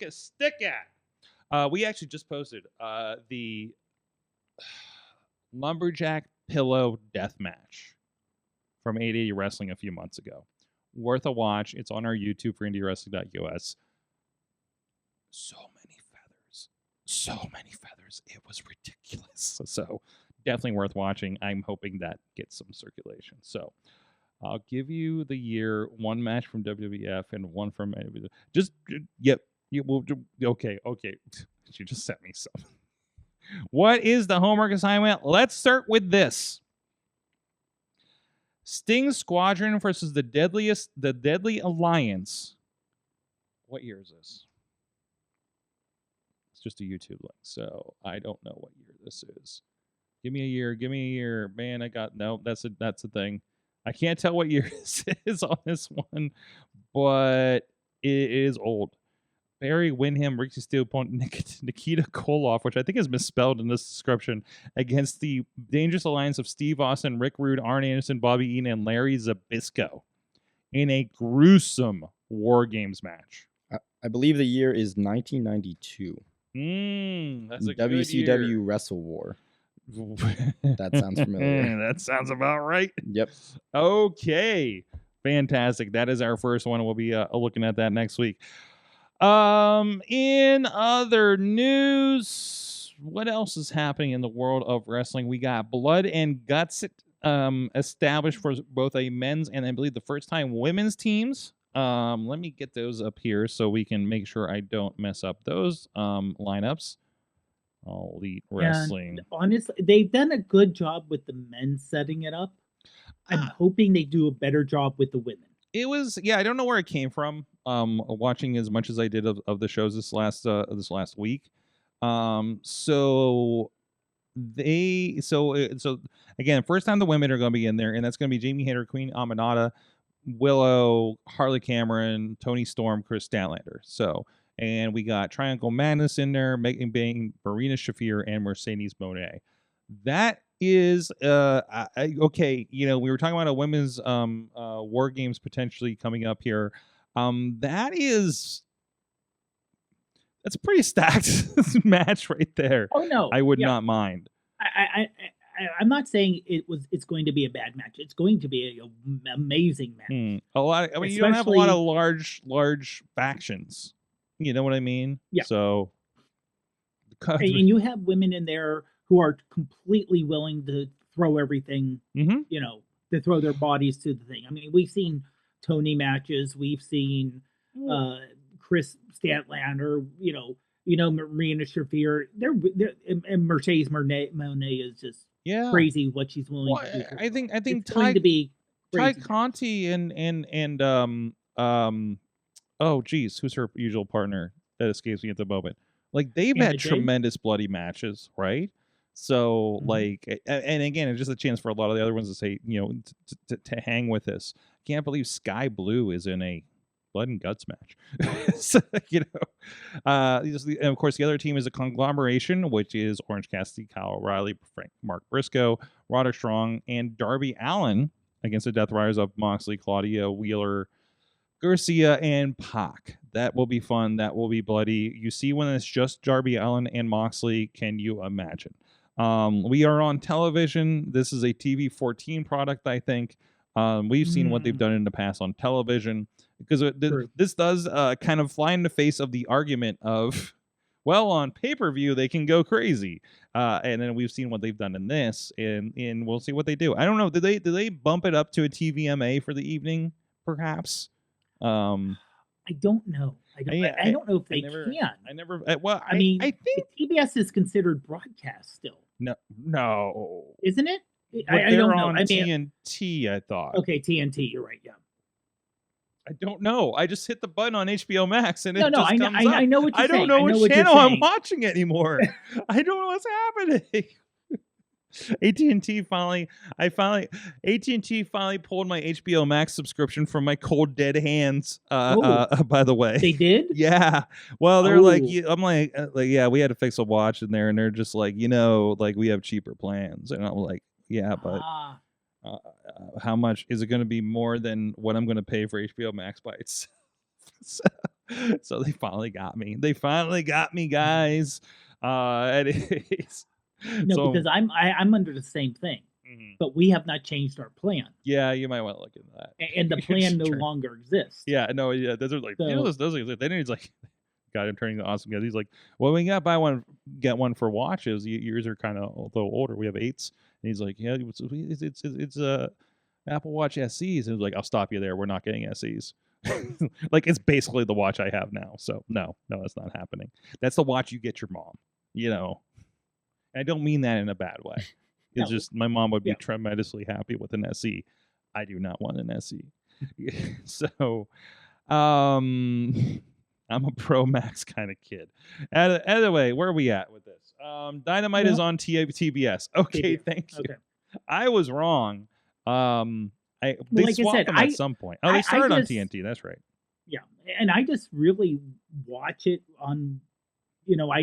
a stick at. We actually just posted the Lumberjack Pillow Death Match from 880 Wrestling a few months ago. Worth a watch. It's on our YouTube for IndieWrestling.us. So many feathers. It was ridiculous. So definitely worth watching. I'm hoping that gets some circulation. So I'll give you the year, one match from WWF and one from just yep. Okay. She just sent me some. What is the homework assignment? Let's start with this. Sting Squadron versus the Deadly Alliance. What year is this? It's just a YouTube link, so I don't know what year this is. Give me a year. Man, that's a thing. I can't tell what year this is on this one, but it is old. Barry Windham, Ricky Steele, Nikita Koloff, which I think is misspelled in this description, against the Dangerous Alliance of Steve Austin, Rick Rude, Arn Anderson, Bobby Eaton, and Larry Zbyszko in a gruesome War Games match. I believe the year is 1992. That's a WCW good year. Wrestle War. That sounds familiar. That sounds about right. Yep. Okay. Fantastic. That is our first one. We'll be looking at that next week. In other news, what else is happening in the world of wrestling? We got Blood and Guts established for both a men's and I believe the first time women's teams. Let me get those up here so we can make sure I don't mess up those lineups. Elite Wrestling. And honestly, they've done a good job with the men setting it up. I'm hoping they do a better job with the women. It was, I don't know where it came from. Watching as much as I did of the shows this last week. So again, first time the women are going to be in there, and that's going to be Jamie Hayter, Queen Aminata, Willow, Harley Cameron, Tony Storm, Chris Statlander. So, and we got Triangle Madness in there, Megan Bain, Marina Shafir, and Mercedes Moné. That is okay. We were talking about a women's War Games potentially coming up here. That's a pretty stacked match right there. Oh no, I would not mind. I'm not saying it's going to be a bad match. It's going to be an amazing match. A lot. You don't have a lot of large factions. You know what I mean? Yeah. So, and you have women in there who are completely willing to throw everything. To throw their bodies to the thing. I mean, we've seen Tony matches. We've seen Chris Statlander. Marina Shafir, and Mercedes Moné is just Yeah. crazy what she's willing Well, to do. For I think it's going to be Ty crazy. Conti and oh geez, who's her usual partner? That escapes me at the moment. Like they've Anna had Jay? tremendous bloody matches, right? So Mhm. like, and again, it's just a chance for a lot of the other ones to say, to hang with this. Can't believe Sky Blue is in a blood and guts match. So, and of course the other team is a conglomeration, which is Orange Cassidy, Kyle O'Reilly, Mark Briscoe, Roderick Strong, and Darby Allin against the Death Riders of Moxley, Claudia, Wheeler, Garcia, and Pac. That will be fun. That will be bloody. You see when it's just Darby Allin and Moxley, can you imagine? We are on television. This is a TV 14 product, I think. We've seen what they've done in the past on television, because this does kind of fly in the face of the argument of, well, on pay-per-view they can go crazy, and then we've seen what they've done in this, and we'll see what they do. I don't know. Did they bump it up to a TVMA for the evening, perhaps? I don't know. I don't know if they can. I never. I mean, I think TBS is considered broadcast still, no, isn't it? but I they're don't know. on I mean, TNT. I thought. okay, TNT. You're right. Yeah. I don't know. I just hit the button on HBO Max and it No, just I know. comes up. I know what you're I saying. don't know I know which what you're channel I'm saying. watching anymore. I don't know what's happening. AT&T finally pulled my HBO Max subscription from my cold dead hands. By the way, They did? Yeah. Well, they're like, Oh. I'm like, yeah, we had to fix a watch in there, and they're just like, like we have cheaper plans, and I'm like, yeah, but how much is it going to be more than what I'm going to pay for HBO Max by itself? So they finally got me. They finally got me, guys. Anyways. No, So, because I'm under the same thing, but we have not changed our plan, yeah, you might want to look into that. and the plan no Sure. longer exists. Yeah, no, yeah, those are like, So- this doesn't exist. Then he's like, got him turning to awesome guys. He's like, well, we got buy one, get one for watches. Yours are kind of a little older. We have 8s, and he's like, yeah, it's Apple Watch SEs, and he's like, I'll stop you there. We're not getting SEs. Like it's basically the watch I have now. So no, that's not happening. That's the watch you get your mom. I don't mean that in a bad way. It's No. just my mom would be Yeah. tremendously happy with an SE. I do not want an SE. So, I'm a Pro Max kind of kid. Anyway, where are we at with this? Dynamite is on TBS. Okay, TBS. thank you. Okay. I was wrong. They like I swapped said, them at some point. Oh, they I started on just- TNT. That's right. Yeah, and I just really watch it on.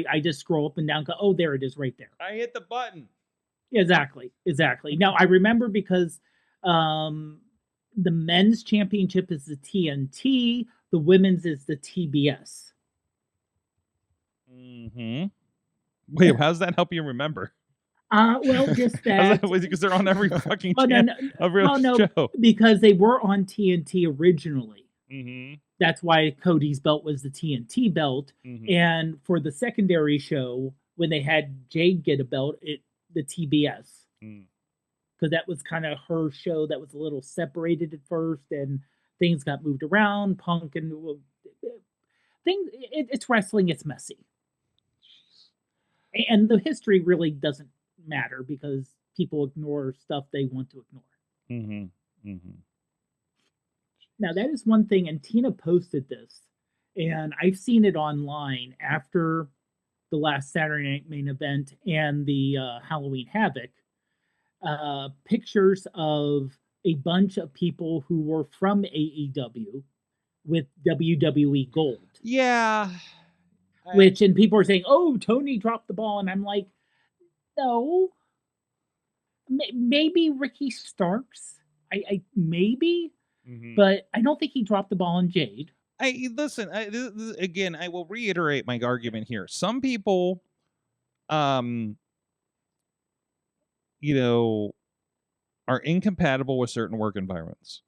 I just scroll up and down. Go, oh, there it is, right there. I hit the button. Exactly. Now I remember because the men's championship is the TNT, the women's is the TBS. Wait, how does that help you remember? Well, just that. Because they're on every fucking Well, channel, every show. because they were on TNT originally. Mm-hmm. That's why Cody's belt was the TNT belt. Mm-hmm. And for the secondary show, when they had Jade get a belt, the TBS. Because that was kind of her show that was a little separated at first, and things got moved around. Punk and it's wrestling. It's messy, and the history really doesn't matter because people ignore stuff they want to ignore. Now that is one thing, and Tina posted this, and I've seen it online after the last Saturday Night Main Event and the Halloween Havoc. Pictures of a bunch of people who were from AEW with WWE gold. Yeah. And people are saying, oh, Tony dropped the ball. And I'm like, no. Maybe Ricky Starks. I maybe. But I don't think he dropped the ball on Jade. Listen, again, I will reiterate my argument here. Some people, are incompatible with certain work environments.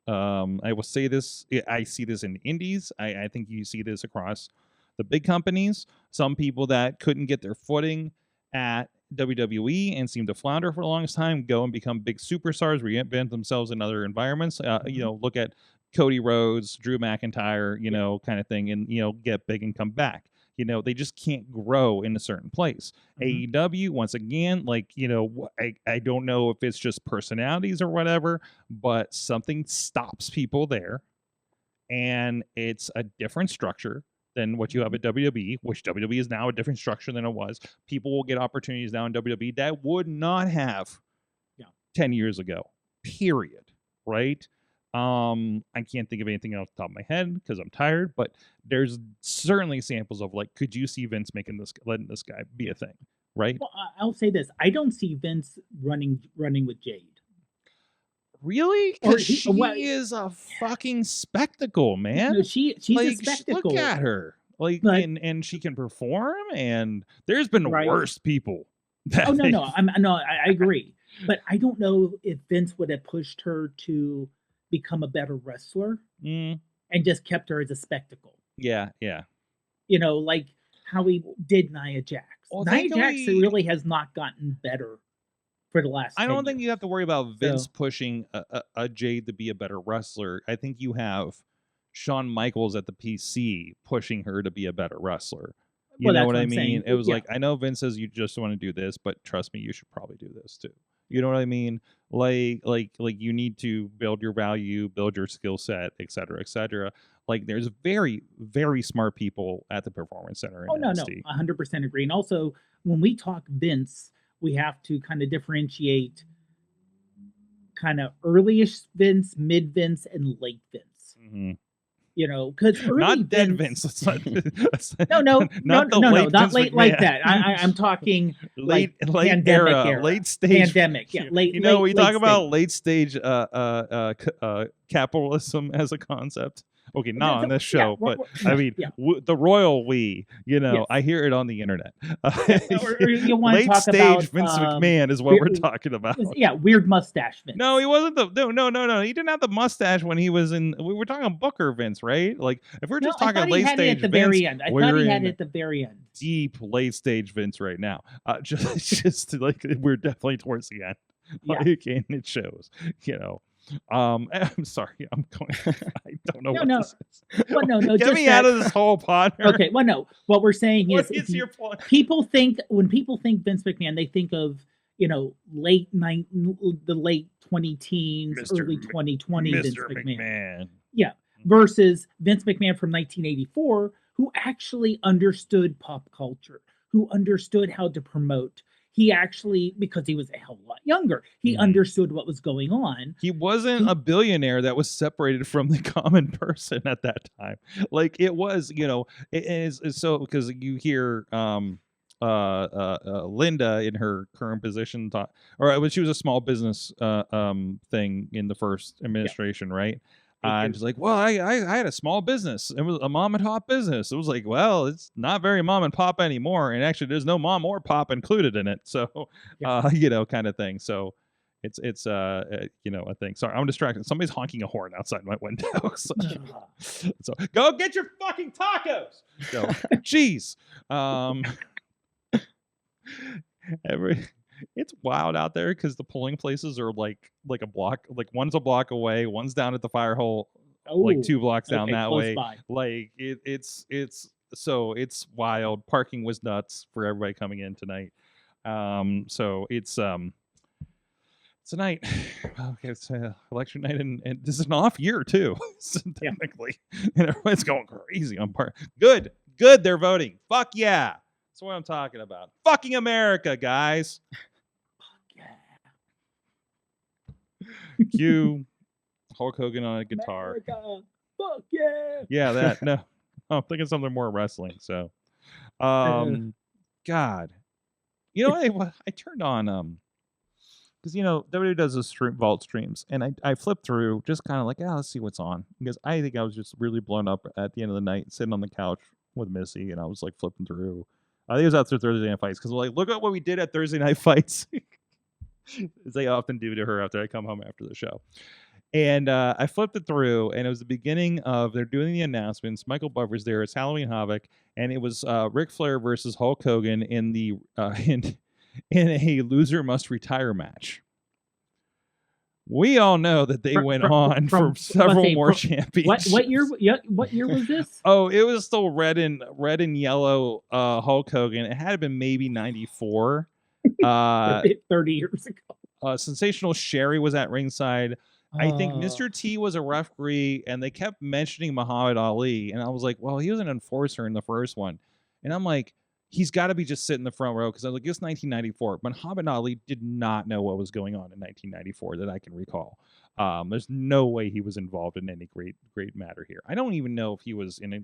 I will say this. I see this in indies. I think you see this across the big companies. Some people that couldn't get their footing at WWE and seem to flounder for the longest time go and become big superstars, reinvent themselves in other environments. Look at Cody Rhodes, Drew McIntyre, kind of thing, and get big and come back. You know, they just can't grow in a certain place. AEW, once again, like, you know, I don't know if it's just personalities or whatever, but something stops people there. And it's a different structure than what you have at WWE, which WWE is now a different structure than it was. People will get opportunities now in WWE that would not have 10 years ago, period. Right? I can't think of anything off the top of my head because I'm tired, but there's certainly samples of like, could you see Vince letting this guy be a thing, right? Well, I'll say this: I don't see Vince running with Jade. Really? Or Because she is a fucking spectacle, man. No, she's like, a spectacle. Look at her, like, But- and she can perform. And there's been Right. worse people. Oh no, I agree, but I don't know if Vince would have pushed her to become a better wrestler Mm, and just kept her as a spectacle. yeah. You know, like how he did Nia Jax. Well, Nia Jax thankfully- really has not gotten better for the last. I 10 don't think years. you have to worry about Vince So- pushing a Jade to be a better wrestler. I think you have Shawn Michaels at the PC pushing her to be a better wrestler. You Well, know that's what I I'm mean? saying. It was Yeah. like, I know Vince says you just want to do this, but trust me, you should probably do this too. You know what I mean? Like you need to build your value, build your skill set, et cetera, et cetera. Like there's very, very smart people at the Performance Center in Oh no, NXT. 100% agree. And also, when we talk Vince, we have to kind of differentiate kind of early-ish Vince, mid Vince, and late Vince. Mhm. You know, because Not dead Vince. Let's not, No, not the no, late not Vince late like McMahon. that. I'm talking late pandemic era. late stage pandemic. Yeah, late. You know, late, we late talk about stage. late stage capitalism as a concept. Okay, not on this Yeah, show, but yeah, I mean, yeah. the royal we. You know, Yes. I hear it on the internet. Or you wanna late talk stage about, Vince McMahon is what we're weird- talking about. Yeah, weird mustache Vince. No, he wasn't no. He didn't have the mustache when he was in. We were talking Booker Vince, right? Like, if we're No, just I talking thought he late had it stage at the Vince, very end. I we're thought he had in it at the very end. deep late stage Vince right now. Just like we're definitely towards the end. Yeah. Like, and it shows, you know. I'm sorry, I'm going. I don't know what No. this is. Well, no, Get just me out that- of this whole pod. Okay, well, no. What we're saying What is, is your point? when people think Vince McMahon, they think of the late 20 teens, Mr. early 2020 Vince Mr. McMahon. McMahon. Yeah, versus Vince McMahon from 1984, who actually understood pop culture, who understood how to promote. He actually, because he was a hell of a lot younger, he Mhm. understood what was going on. He wasn't a billionaire that was separated from the common person at that time. Like it was, you know, it is so because you hear Linda in her current position she was a small business thing in the first administration, right? And she's like, well, I had a small business. It was a mom and pop business. It was like, well, it's not very mom and pop anymore. And actually, there's no mom or pop included in it. So, you know, kind of thing. So it's you know, a thing. Sorry, I'm distracted. Somebody's honking a horn outside my window. So go get your fucking tacos. So, jeez. It's wild out there because the polling places are like a block, like one's a block away, one's down at the fire hole, like 2 blocks down Okay, that close way. by. Like it's wild. Parking was nuts for everybody coming in tonight. So it's tonight. Okay, it's election night, and this is an off year too, so technically, and everybody's going crazy on part. Good, they're voting. Fuck yeah. That's what I'm talking about. Fucking America, guys. Cue Hulk Hogan on a guitar. America, fuck yeah. Yeah, that. No, I'm thinking something more wrestling. So, God, you know, I turned on because you know WWE does this vault streams, and I flipped through just kind of like, let's see what's on, because I think I was just really blown up at the end of the night, sitting on the couch with Missy, and I was like flipping through. I think it was after Thursday Night Fights because like, look at what we did at Thursday Night Fights, as they often do to her after I come home after the show. And I flipped it through, and it was the beginning of they're doing the announcements. Michael Buffer's there. It's Halloween Havoc, and it was Ric Flair versus Hulk Hogan in the in a loser must retire match. We all know that they went on for several more championships. What year? Yeah, what year was this? Oh, it was still red and yellow Hulk Hogan. It had been maybe 94. 30 years ago. Sensational Sherry was at ringside. I think Mr. T was a referee, and they kept mentioning Muhammad Ali, and I was like, well, he was an enforcer in the first one, and I'm like, he's got to be just sitting in the front row, because I was like, it's 1994. Muhammad Ali did not know what was going on in 1994 that I can recall. There's no way he was involved in any great matter here. I don't even know if he was in it.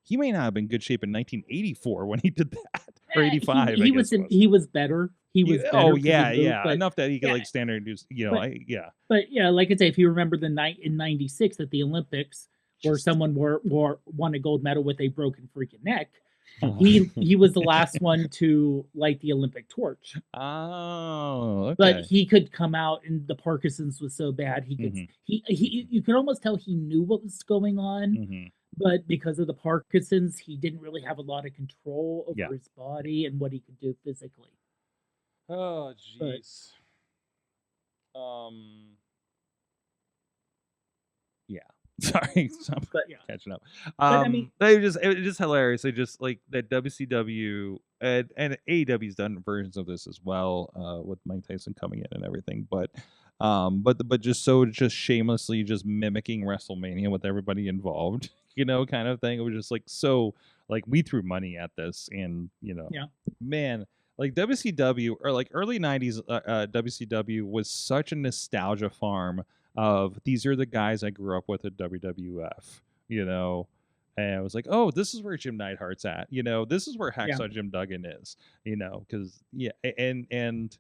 He may not have been in good shape in 1984 when he did that, or 85. He was better. He was better. Oh yeah, enough that he could like stand there and do, But yeah, like I say, if you remember the night in '96 at the Olympics, where someone won a gold medal with a broken freaking neck. He was the last one to light the Olympic torch. Oh, okay. But he could come out, and the Parkinson's was so bad he could you could almost tell he knew what was going on, but because of the Parkinson's, he didn't really have a lot of control over his body and what he could do physically. Oh, jeez. Yeah. Sorry, catching up. I mean, it was just hilarious. They just like that WCW and AEW's done versions of this as well, with Mike Tyson coming in and everything. But just shamelessly just mimicking WrestleMania with everybody involved, kind of thing. It was just like so like we threw money at this, and man. Like WCW or like early 90s WCW was such a nostalgia farm of these are the guys I grew up with at WWF, and I was like, oh, this is where Jim Neidhart's at, this is where Hacksaw Jim Duggan is, because and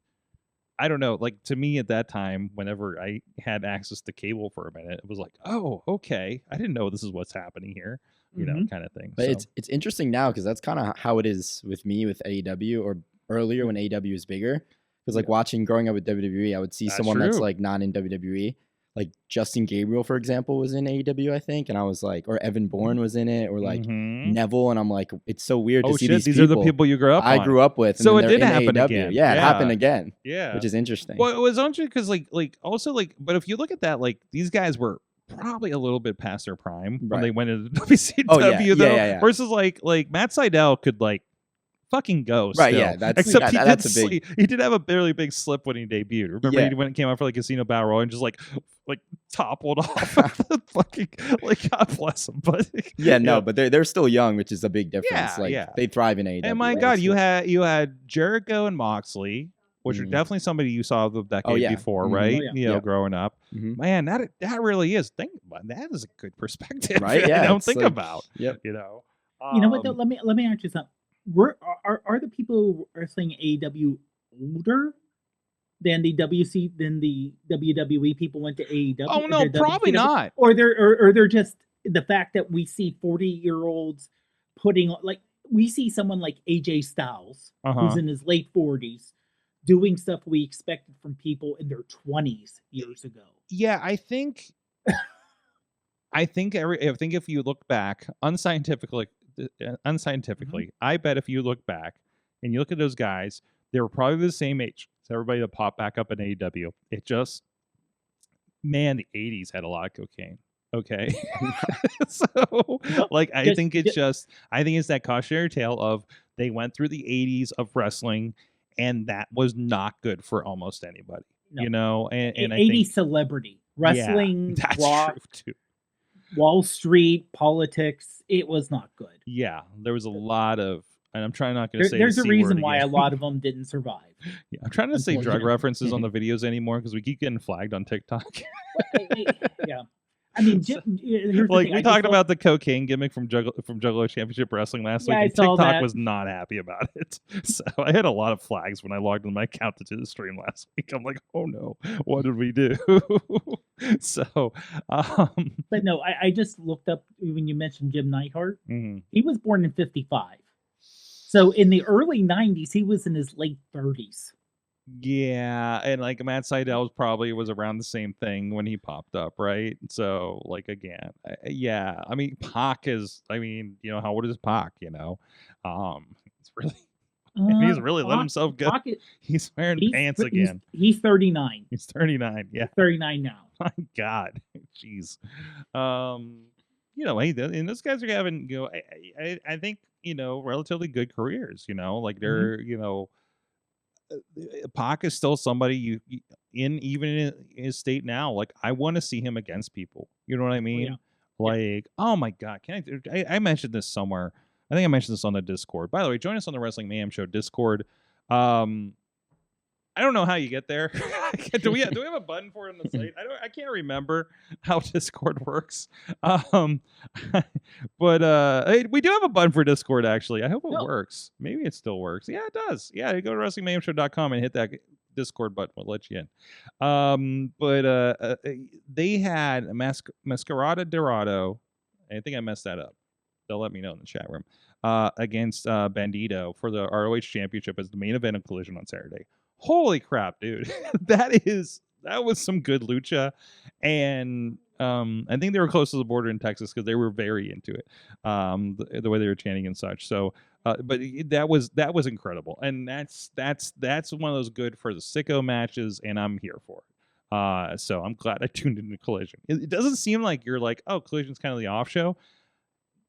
I don't know, like to me at that time, whenever I had access to cable for a minute, it was like, oh, okay, I didn't know this is what's happening here, kind of thing. But it's interesting now because that's kind of how it is with me with AEW or earlier when AEW was bigger, because like growing up with WWE, I would see someone that's like not in WWE, like Justin Gabriel, for example, was in AEW, I think, and I was like, or Evan Bourne was in it, or like Neville, and I'm like, it's so weird to see these people. These are the people you grew up I grew up with. And so it did happen AEW. again. Yeah, it happened again. Yeah, which is interesting. Well, it was interesting because like also like, but if you look at that, like these guys were probably a little bit past their prime when they went into WCW, versus like Matt Sydal could like fucking go still. Right, yeah. Except that's a big... he did have a barely big slip when he debuted. Remember when it came out for like Casino Battle Royal and just like toppled off the fucking, like, God bless him. But but they're still young, which is a big difference. They thrive in AEW. And my God, you had Jericho and Moxley, which are definitely somebody you saw the decade before, right? Growing up. Man, that really is. That is a good perspective. Right? Yeah. I don't think about. Yep. You know what though? Let me ask you something. Are the people wrestling AEW older than the WWE people went to AEW? Oh no, probably not. Or they're just the fact that we see 40-year-olds putting, like, we see someone like AJ Styles, who's in his late 40s, doing stuff we expected from people in their 20s years ago. Yeah, I think if you look back unscientifically, I bet if you look back and you look at those guys, they were probably the same age as everybody that popped back up in AEW. It just, man, the 80s had a lot of cocaine. Okay. So like, I think it's that cautionary tale of they went through the 80s of wrestling, and that was not good for almost anybody, and I think celebrity wrestling, that's rock, true too. Wall Street politics, it was not good. Yeah, there was a lot of, and I'm trying not going to say there's a reason why a lot of them didn't survive. Yeah, I'm trying to say drug references on the videos anymore because we keep getting flagged on TikTok. Yeah. I mean, we talked about the cocaine gimmick from Juggalo Championship Wrestling last week, and TikTok was not happy about it. So I had a lot of flags when I logged into my account to do the stream last week. I'm like, oh no, what did we do? So, but no, I just looked up when you mentioned Jim Neidhart. He was born in 55. So in the early 90s, he was in his late 30s. Yeah, and like Matt Sydal probably was around the same thing when he popped up, right? So like again, I mean Pac is, how old is Pac? It's really And he's really let Pac- himself go. Pac is- He's wearing he's- pants he's- again. He's 39. He's 39. Yeah. 39 now. My God. Jeez. Hey, and those guys are having, I think, relatively good careers, like they're, Pac is still somebody even in his state now. Like, I want to see him against people. You know what I mean? yeah. Like, oh my God, I mentioned this somewhere. I think I mentioned this on the Discord. By the way, join us on the Wrestling Mayhem Show Discord. I don't know how you get there. do we have a button for it on the site? I can't remember how Discord works. But we do have a button for Discord actually. I hope it works. Maybe it still works. Yeah, it does. Yeah, you go to WrestlingMayhemShow.com and hit that Discord button. We'll let you in. They had Mascarada Dorado. I think I messed that up. They'll let me know in the chat room. Against Bandito for the ROH Championship as the main event of Collision on Saturday. Holy crap, dude. that was some good lucha. And I think they were close to the border in Texas because they were very into it. The way they were chanting and such. So but that was incredible. And that's one of those good for the sicko matches, and I'm here for it. So I'm glad I tuned into Collision. It doesn't seem like you're like, oh, Collision's kind of the off show.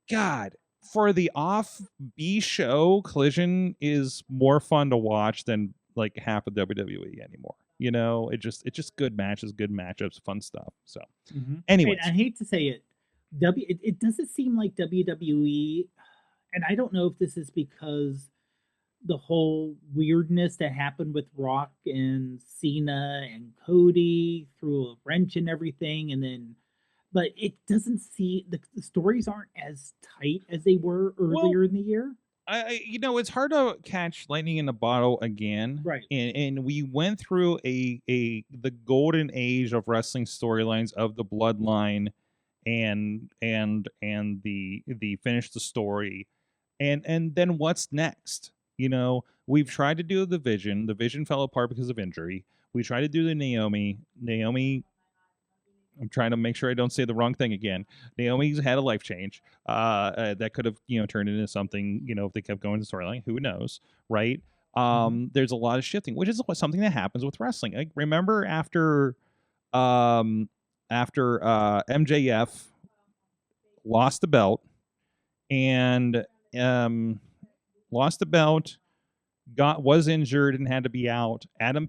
God, for the off B show, Collision is more fun to watch than like half of WWE anymore. It's just good matches, good matchups, fun stuff. So, anyways, I hate to say it, it doesn't seem like WWE, and I don't know if this is because the whole weirdness that happened with Rock and Cena and Cody threw a wrench and everything, but it doesn't see the stories aren't as tight as they were earlier in the year. It's hard to catch lightning in a bottle again, right? And we went through the golden age of wrestling storylines of the Bloodline, and the finish the story, and then what's next? We've tried to do the Vision. The Vision fell apart because of injury. We tried to do the Naomi. I'm trying to make sure I don't say the wrong thing again. Naomi's had a life change that could have, turned into something, if they kept going to the storyline. Who knows, right? There's a lot of shifting, which is something that happens with wrestling. Like, remember after MJF lost the belt and was injured and had to be out. Adam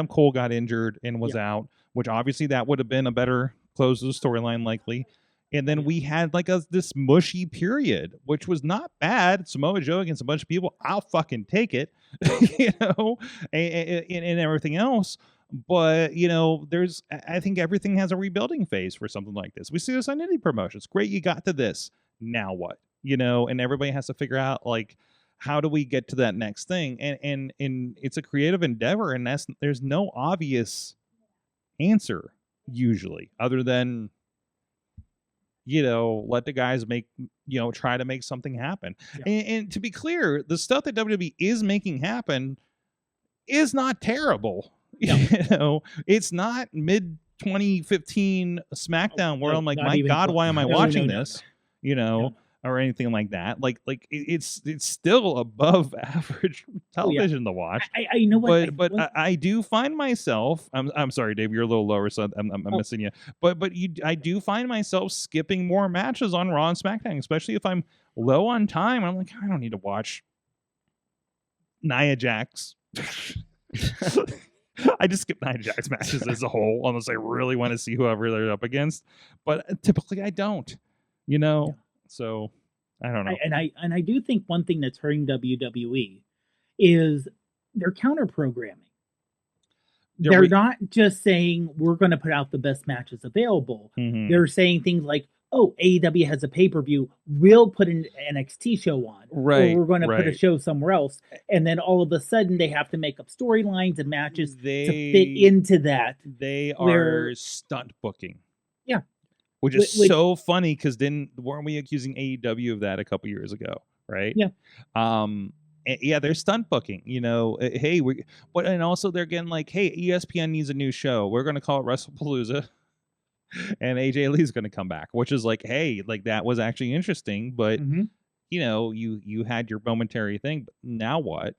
Cole got injured and was out, which obviously that would have been a better close to the storyline likely. And then we had like this mushy period, which was not bad. Samoa Joe against a bunch of people. I'll fucking take it, and everything else. But, I think everything has a rebuilding phase for something like this. We see this on indie promotions. Great, you got to this. Now what? And everybody has to figure out, like, how do we get to that next thing? And it's a creative endeavor, and there's no obvious answer usually, other than let the guys try to make something happen. And to be clear, the stuff that WWE is making happen is not terrible. It's not mid 2015 SmackDown where I'm like, my God, why am I watching this? Or anything like that. Like it's still above average television to watch. I know what, but I do find myself. I'm sorry, Dave, you're a little lower, so I'm missing you. But I do find myself skipping more matches on Raw and SmackDown, especially if I'm low on time. I'm like, I don't need to watch Nia Jax. I just skip Nia Jax matches as a whole, unless I really want to see whoever they're up against. But typically, I don't. So I don't know. And I do think one thing that's hurting WWE is they're counter programming. They're not just saying we're going to put out the best matches available. Mm-hmm. They're saying things like, "Oh, AEW has a pay-per-view. We'll put an NXT show on, right? Or we're going to put a show somewhere else." And then all of a sudden, they have to make up storylines and matches to fit into that. They are stunt booking. Yeah. Which is so funny because weren't we accusing AEW of that a couple years ago, right? Yeah. Yeah, they're stunt booking. Hey, and also they're getting like, hey, ESPN needs a new show. We're going to call it WrestlePalooza, and AJ Lee's going to come back, which is like, hey, like that was actually interesting, but you had your momentary thing, but now what?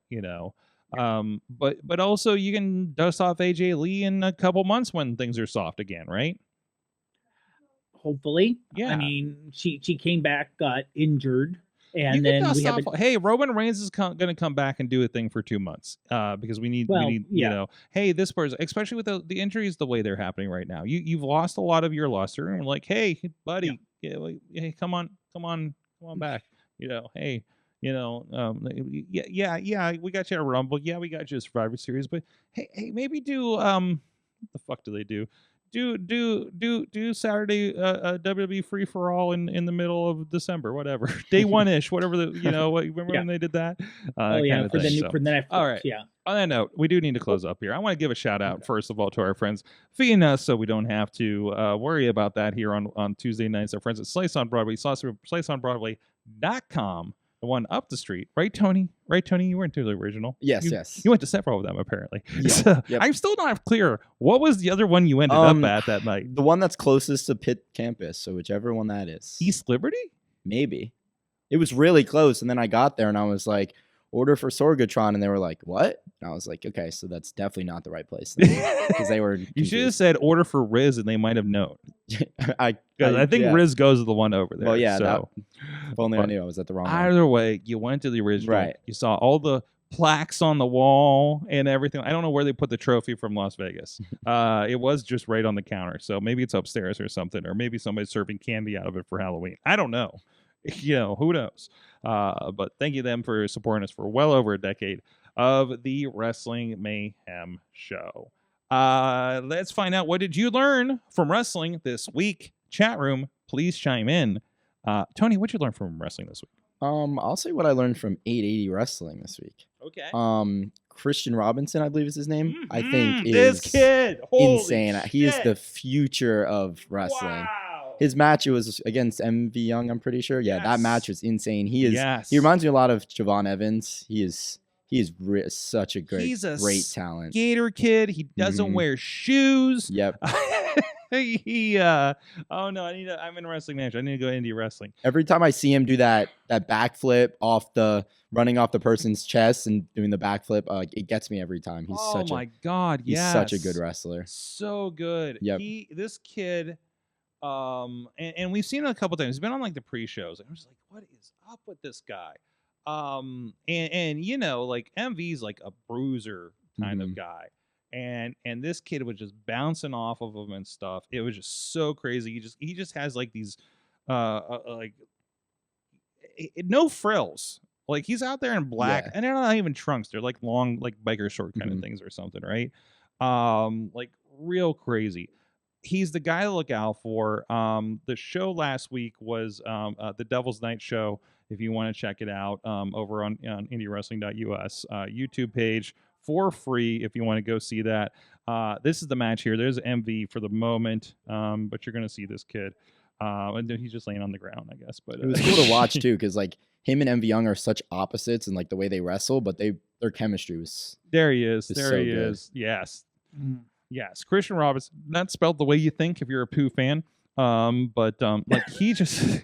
But also you can dust off AJ Lee in a couple months when things are soft again, right? Hopefully. Yeah. I mean, she came back, got injured, You and can then dust we have off. Hey, Roman Reigns is going to come back and do a thing for 2 months because we need yeah. hey, this person, especially with the injuries the way they're happening right now. You've lost a lot of your luster, and we're like, hey, buddy, hey, come on back. Hey, yeah, we got you at Rumble. Yeah, we got you at Survivor Series, but hey, maybe do what the fuck do they do? Do Saturday WWE Free for All in the middle of December, whatever, day 1-ish, whatever remember when they did that? For the Netflix. All right. Yeah. On that note, we do need to close up here. I want to give a shout out first of all to our friends feeding us, so we don't have to worry about that here on Tuesday nights. Our friends at Slice on Broadway, sliceonbroadway.com. The one up the street, right, Tony? Right, Tony? You weren't to the original. Yes, you, yes. You went to several of them, apparently. Yeah, So, yep. I'm still not clear. What was the other one you ended up at that night? The one that's closest to Pitt campus, so whichever one that is. East Liberty? Maybe. It was really close, and then I got there, and I was like, order for Sorgatron, and they were like, what? And I was like, okay, so that's definitely not the right place. Because they were You should have said order for Riz, and they might have known. I think Riz goes to the one over there. Well, yeah, so. If only I knew I was at the wrong one. Either way, you went to the original. Right. You saw all the plaques on the wall and everything. I don't know where they put the trophy from Las Vegas. It was just right on the counter. So maybe it's upstairs or something, or maybe somebody's serving candy out of it for Halloween. I don't know. Who knows? But thank you them for supporting us for well over a decade of the Wrestling Mayhem Show. Let's find out, what did you learn from wrestling this week? Chat room, please chime in. Tony, what'd you learn from wrestling this week? I'll say what I learned from 880 Wrestling this week. Okay. Christian Robinson, I believe is his name. Mm-hmm. I think this kid, holy insane. Shit. He is the future of wrestling. Wow. His match, it was against MV Young, I'm pretty sure. Yeah, that match was insane. He reminds me a lot of Javon Evans. He is such a great talent. Gator kid. He doesn't wear shoes. Yep. I'm in wrestling manager. I need to go indie wrestling. Every time I see him do that backflip running off the person's chest and doing the backflip, it gets me every time. He's such a good wrestler. So good. Yep. This kid, and we've seen it a couple times. He's been on like the pre-shows, and I'm just like, what is up with this guy? And like MV's like a bruiser kind of guy. And this kid was just bouncing off of him and stuff. It was just so crazy. He just has like these no frills. Like he's out there in black, and they're not even trunks. They're like long, like biker short kind of things or something, right? Like real crazy. He's the guy to look out for. The show last week was the Devil's Night show. If you want to check it out, over on indiewrestling.us YouTube page. For free if you want to go see that. This is the match here. There's MV for the moment, but you're going to see this kid. And then he's just laying on the ground, I guess. But it was cool to watch, too, because like him and MV Young are such opposites in like the way they wrestle, but their chemistry was... There he is. There he is. Yes. Yes. Christian Robinson, not spelled the way you think if you're a Pooh fan. But like he just...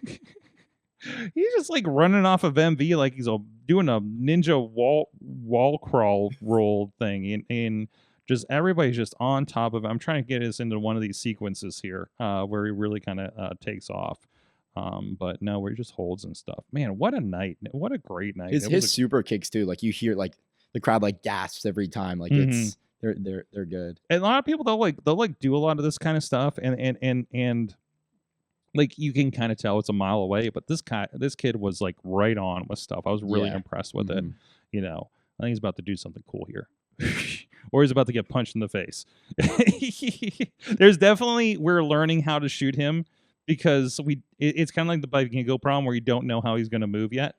He's just like running off of MV like he's doing a ninja wall crawl roll thing, and just everybody's just on top of it. I'm trying to get us into one of these sequences here where he really kind of takes off. But no, where he just holds and stuff. Man, what a night! What a great night! His super kicks too. Like you hear like the crowd like gasps every time. Like it's they're good. And a lot of people they'll do a lot of this kind of stuff, and like you can kind of tell it's a mile away, but this kid was like right on with stuff. I was really impressed with it. I think he's about to do something cool here. Or he's about to get punched in the face. There's definitely, we're learning how to shoot him because it's kind of like the Bike Can Go problem where you don't know how he's going to move yet.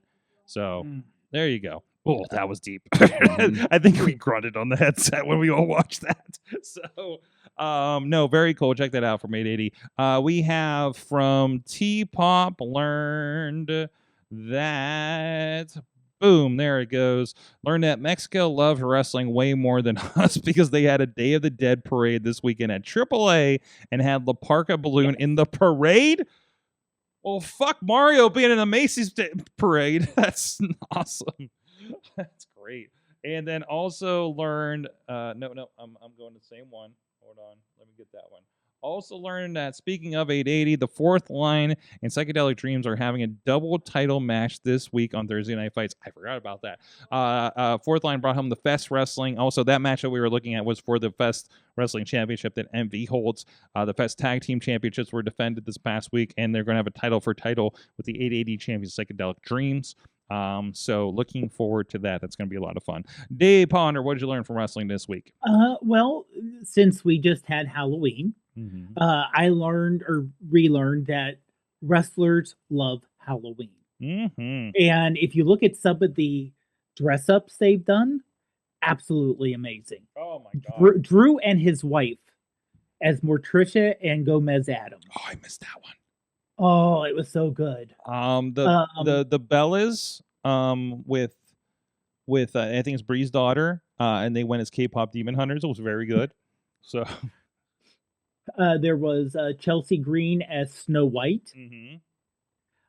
So there you go. Oh, that was deep. I think we grunted on the headset when we all watched that. So, no, very cool. Check that out from 880. We have from T-Pop learned that, boom, there it goes. Learned that Mexico loved wrestling way more than us because they had a Day of the Dead parade this weekend at AAA and had La Parka Balloon in the parade. Well, fuck Mario being in a Macy's parade. That's awesome. That's great. And then also learned, no, I'm going to the same one. Hold on, let me get that one. Also learned that, speaking of 880, the Fourth Line and Psychedelic Dreams are having a double title match this week on Thursday Night Fights. I forgot about that. Fourth Line brought home the Fest Wrestling. Also, that match that we were looking at was for the Fest Wrestling Championship that MV holds. The Fest Tag Team Championships were defended this past week, and they're going to have a title for title with the 880 champions, Psychedelic Dreams. So looking forward to that. That's going to be a lot of fun. Dave Podnar, what did you learn from wrestling this week? Well, since we just had Halloween, I learned or relearned that wrestlers love Halloween. And if you look at some of the dress ups they've done, absolutely amazing. Oh my God. Drew and his wife as Morticia and Gomez Adams. Oh, I missed that one. Oh, it was so good. The Bellas with I think it's Bree's daughter, and they went as K-pop Demon Hunters. It was very good. So there was Chelsea Green as Snow White.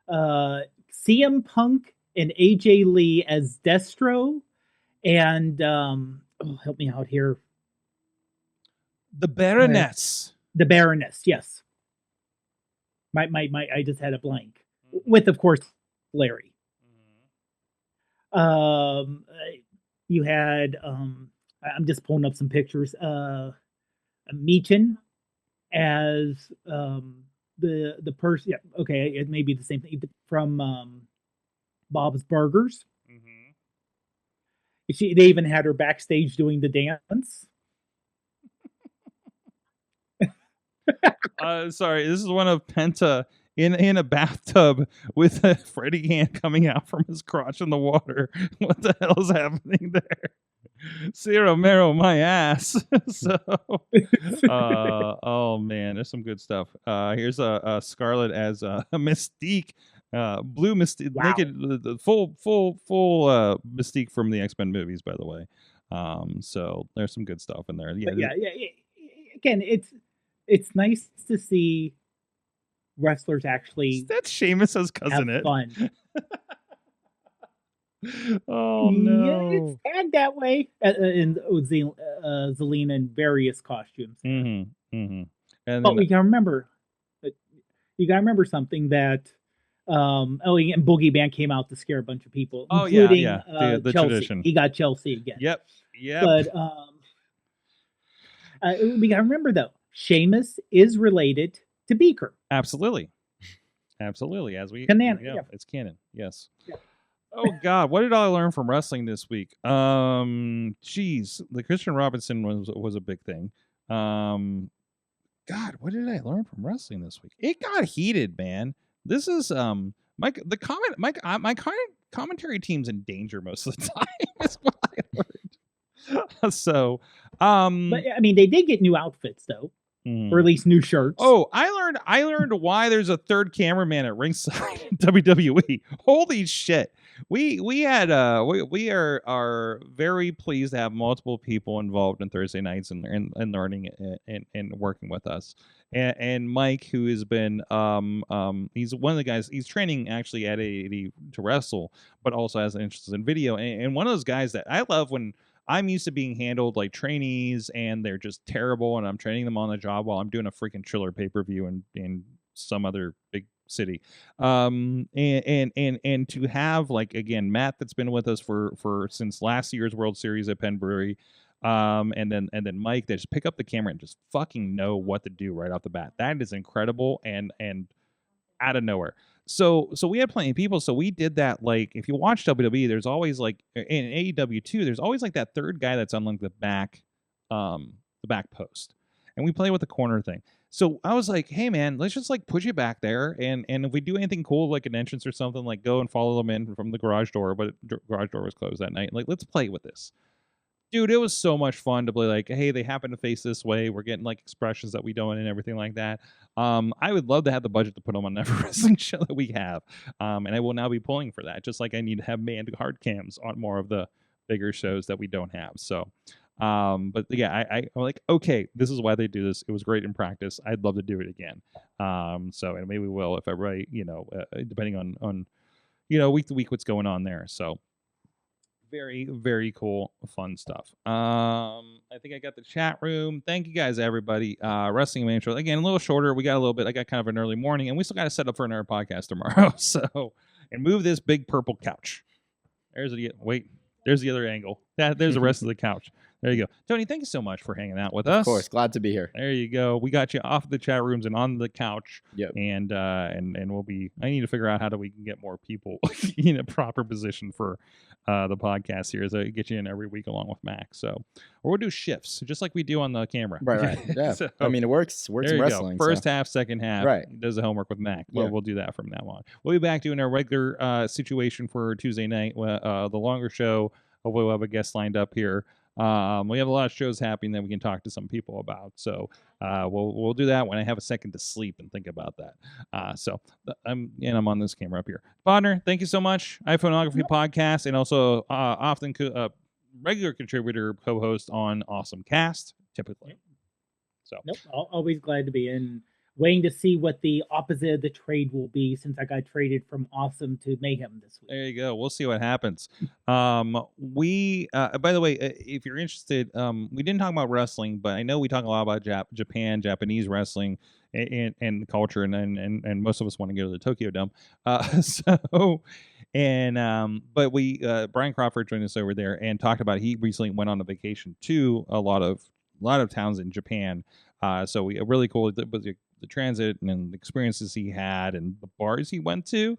CM Punk and AJ Lee as Destro, and help me out here. The Baroness. The Baroness, yes. My I just had a blank. With, of course, Larry. You had I'm just pulling up some pictures. Meechin as the person. Yeah, okay, it may be the same thing from Bob's Burgers. They even had her backstage doing the dance. Sorry, this is one of Penta in a bathtub with a Freddy hand coming out from his crotch in the water. What the hell is happening there? Ciro Mero, my ass. So, oh man, there's some good stuff. Here's a Scarlet as a Mystique, blue Mystique, Wow. naked, the full Mystique from the X-Men movies, by the way. So there's some good stuff in there. But yeah. Again, it's nice to see wrestlers actually That's Sheamus' cousin. have It. fun. Oh Yeah, no. it's tagged that way. And Zelina in various costumes. And But we gotta remember, something that and Boogie Man came out to scare a bunch of people, Oh, including yeah. The Chelsea. tradition. He got Chelsea again. Yep. But we gotta remember though, Sheamus is related to Beaker. Absolutely. As we Canon, yeah, yeah. it's canon. Yes. Yeah. Oh God, what did I learn from wrestling this week? Geez, the Christian Robinson was a big thing. God, what did I learn from wrestling this week? It got heated, man. This is my commentary team's in danger most of the time. Is what I learned. So, But I mean, they did get new outfits though, or at least new shirts. Oh, I learned why there's a third cameraman at ringside in WWE. Holy shit. We are very pleased to have multiple people involved in Thursday nights and learning and working with us. And Mike, who has been he's one of the guys, he's training actually at AEW to wrestle, but also has an interest in video. And one of those guys that I love when I'm used to being handled like trainees and they're just terrible and I'm training them on the job while I'm doing a freaking Chiller pay-per-view in some other big city. And to have, like, again, Matt that's been with us for since last year's World Series at Penn Brewery, and then Mike that just pick up the camera and just fucking know what to do right off the bat. That is incredible and out of nowhere. So we had plenty of people. So we did that. Like, if you watch WWE, there's always, like, in AEW too, there's always like that third guy that's on like the back post, and we play with the corner thing. So I was like, hey man, let's just like put you back there, and if we do anything cool like an entrance or something, like go and follow them in from the garage door, but the garage door was closed that night. Like, let's play with this. Dude, it was so much fun to be like, hey, they happen to face this way. We're getting like expressions that we don't and everything like that. I would love to have the budget to put them on every wrestling show that we have. And I will now be pulling for that, just like I need to have manned hard cams on more of the bigger shows that we don't have. So But yeah, I'm like, okay, this is why they do this. It was great in practice. I'd love to do it again. So, and maybe we will if everybody, depending on week to week what's going on there. So very, very cool, fun stuff. I think I got the chat room. Thank you guys, everybody. Wrestling Mayhem Show. Again, a little shorter. We got a little bit. I got kind of an early morning, and we still got to set up for another podcast tomorrow. So, and move this big purple couch. There's the other angle. There's the rest of the couch. There you go. Tony, thank you so much for hanging out with us. Of course, glad to be here. There you go. We got you off the chat rooms and on the couch. Yep. And we'll be. I need to figure out how we can get more people in a proper position for the podcast here, so I get you in every week along with Mac. So, or we'll do shifts just like we do on the camera. Right. Yeah. So, I mean, it works. Works there in you wrestling. Go. First so. half, second half. Right. Does the homework with Mac. Yeah. We'll do that from now on. We'll be back doing our regular situation for Tuesday night. The longer show. Hopefully, we'll have a guest lined up here. We have a lot of shows happening that we can talk to some people about. So we'll do that when I have a second to sleep and think about that. I'm on this camera up here. Podnar, thank you so much. iPhoneography podcast, and also often regular contributor, co-host on Awesome Cast, typically. So Always glad to be in. Waiting to see what the opposite of the trade will be, since I got traded from Awesome to Mayhem this week. There you go. We'll see what happens. We, by the way, if you're interested, we didn't talk about wrestling, but I know we talk a lot about Japan, Japanese wrestling, and culture, and most of us want to go to the Tokyo Dome. But Brian Crawford joined us over there and talked about he recently went on a vacation to a lot of towns in Japan. So we really cool with the transit and the experiences he had and the bars he went to,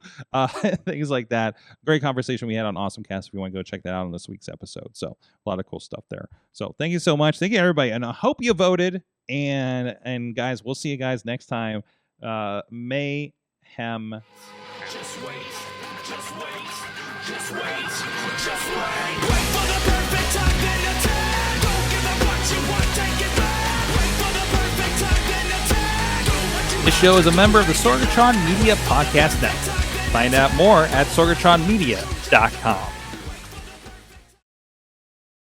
things like that. Great conversation we had on Awesome Cast. If you want to go check that out on this week's episode. So a lot of cool stuff there. So thank you so much. Thank you, everybody. And I hope you voted. And guys, we'll see you guys next time. Mayhem. Just wait, just wait, just wait, just wait. Wait for the perfect time, then attack. Don't give up what you want, take it back. Wait for the perfect time, then attack. Do what you This show is a member of the Sorgatron Media Podcast Network. Find out more at sorgatronmedia.com.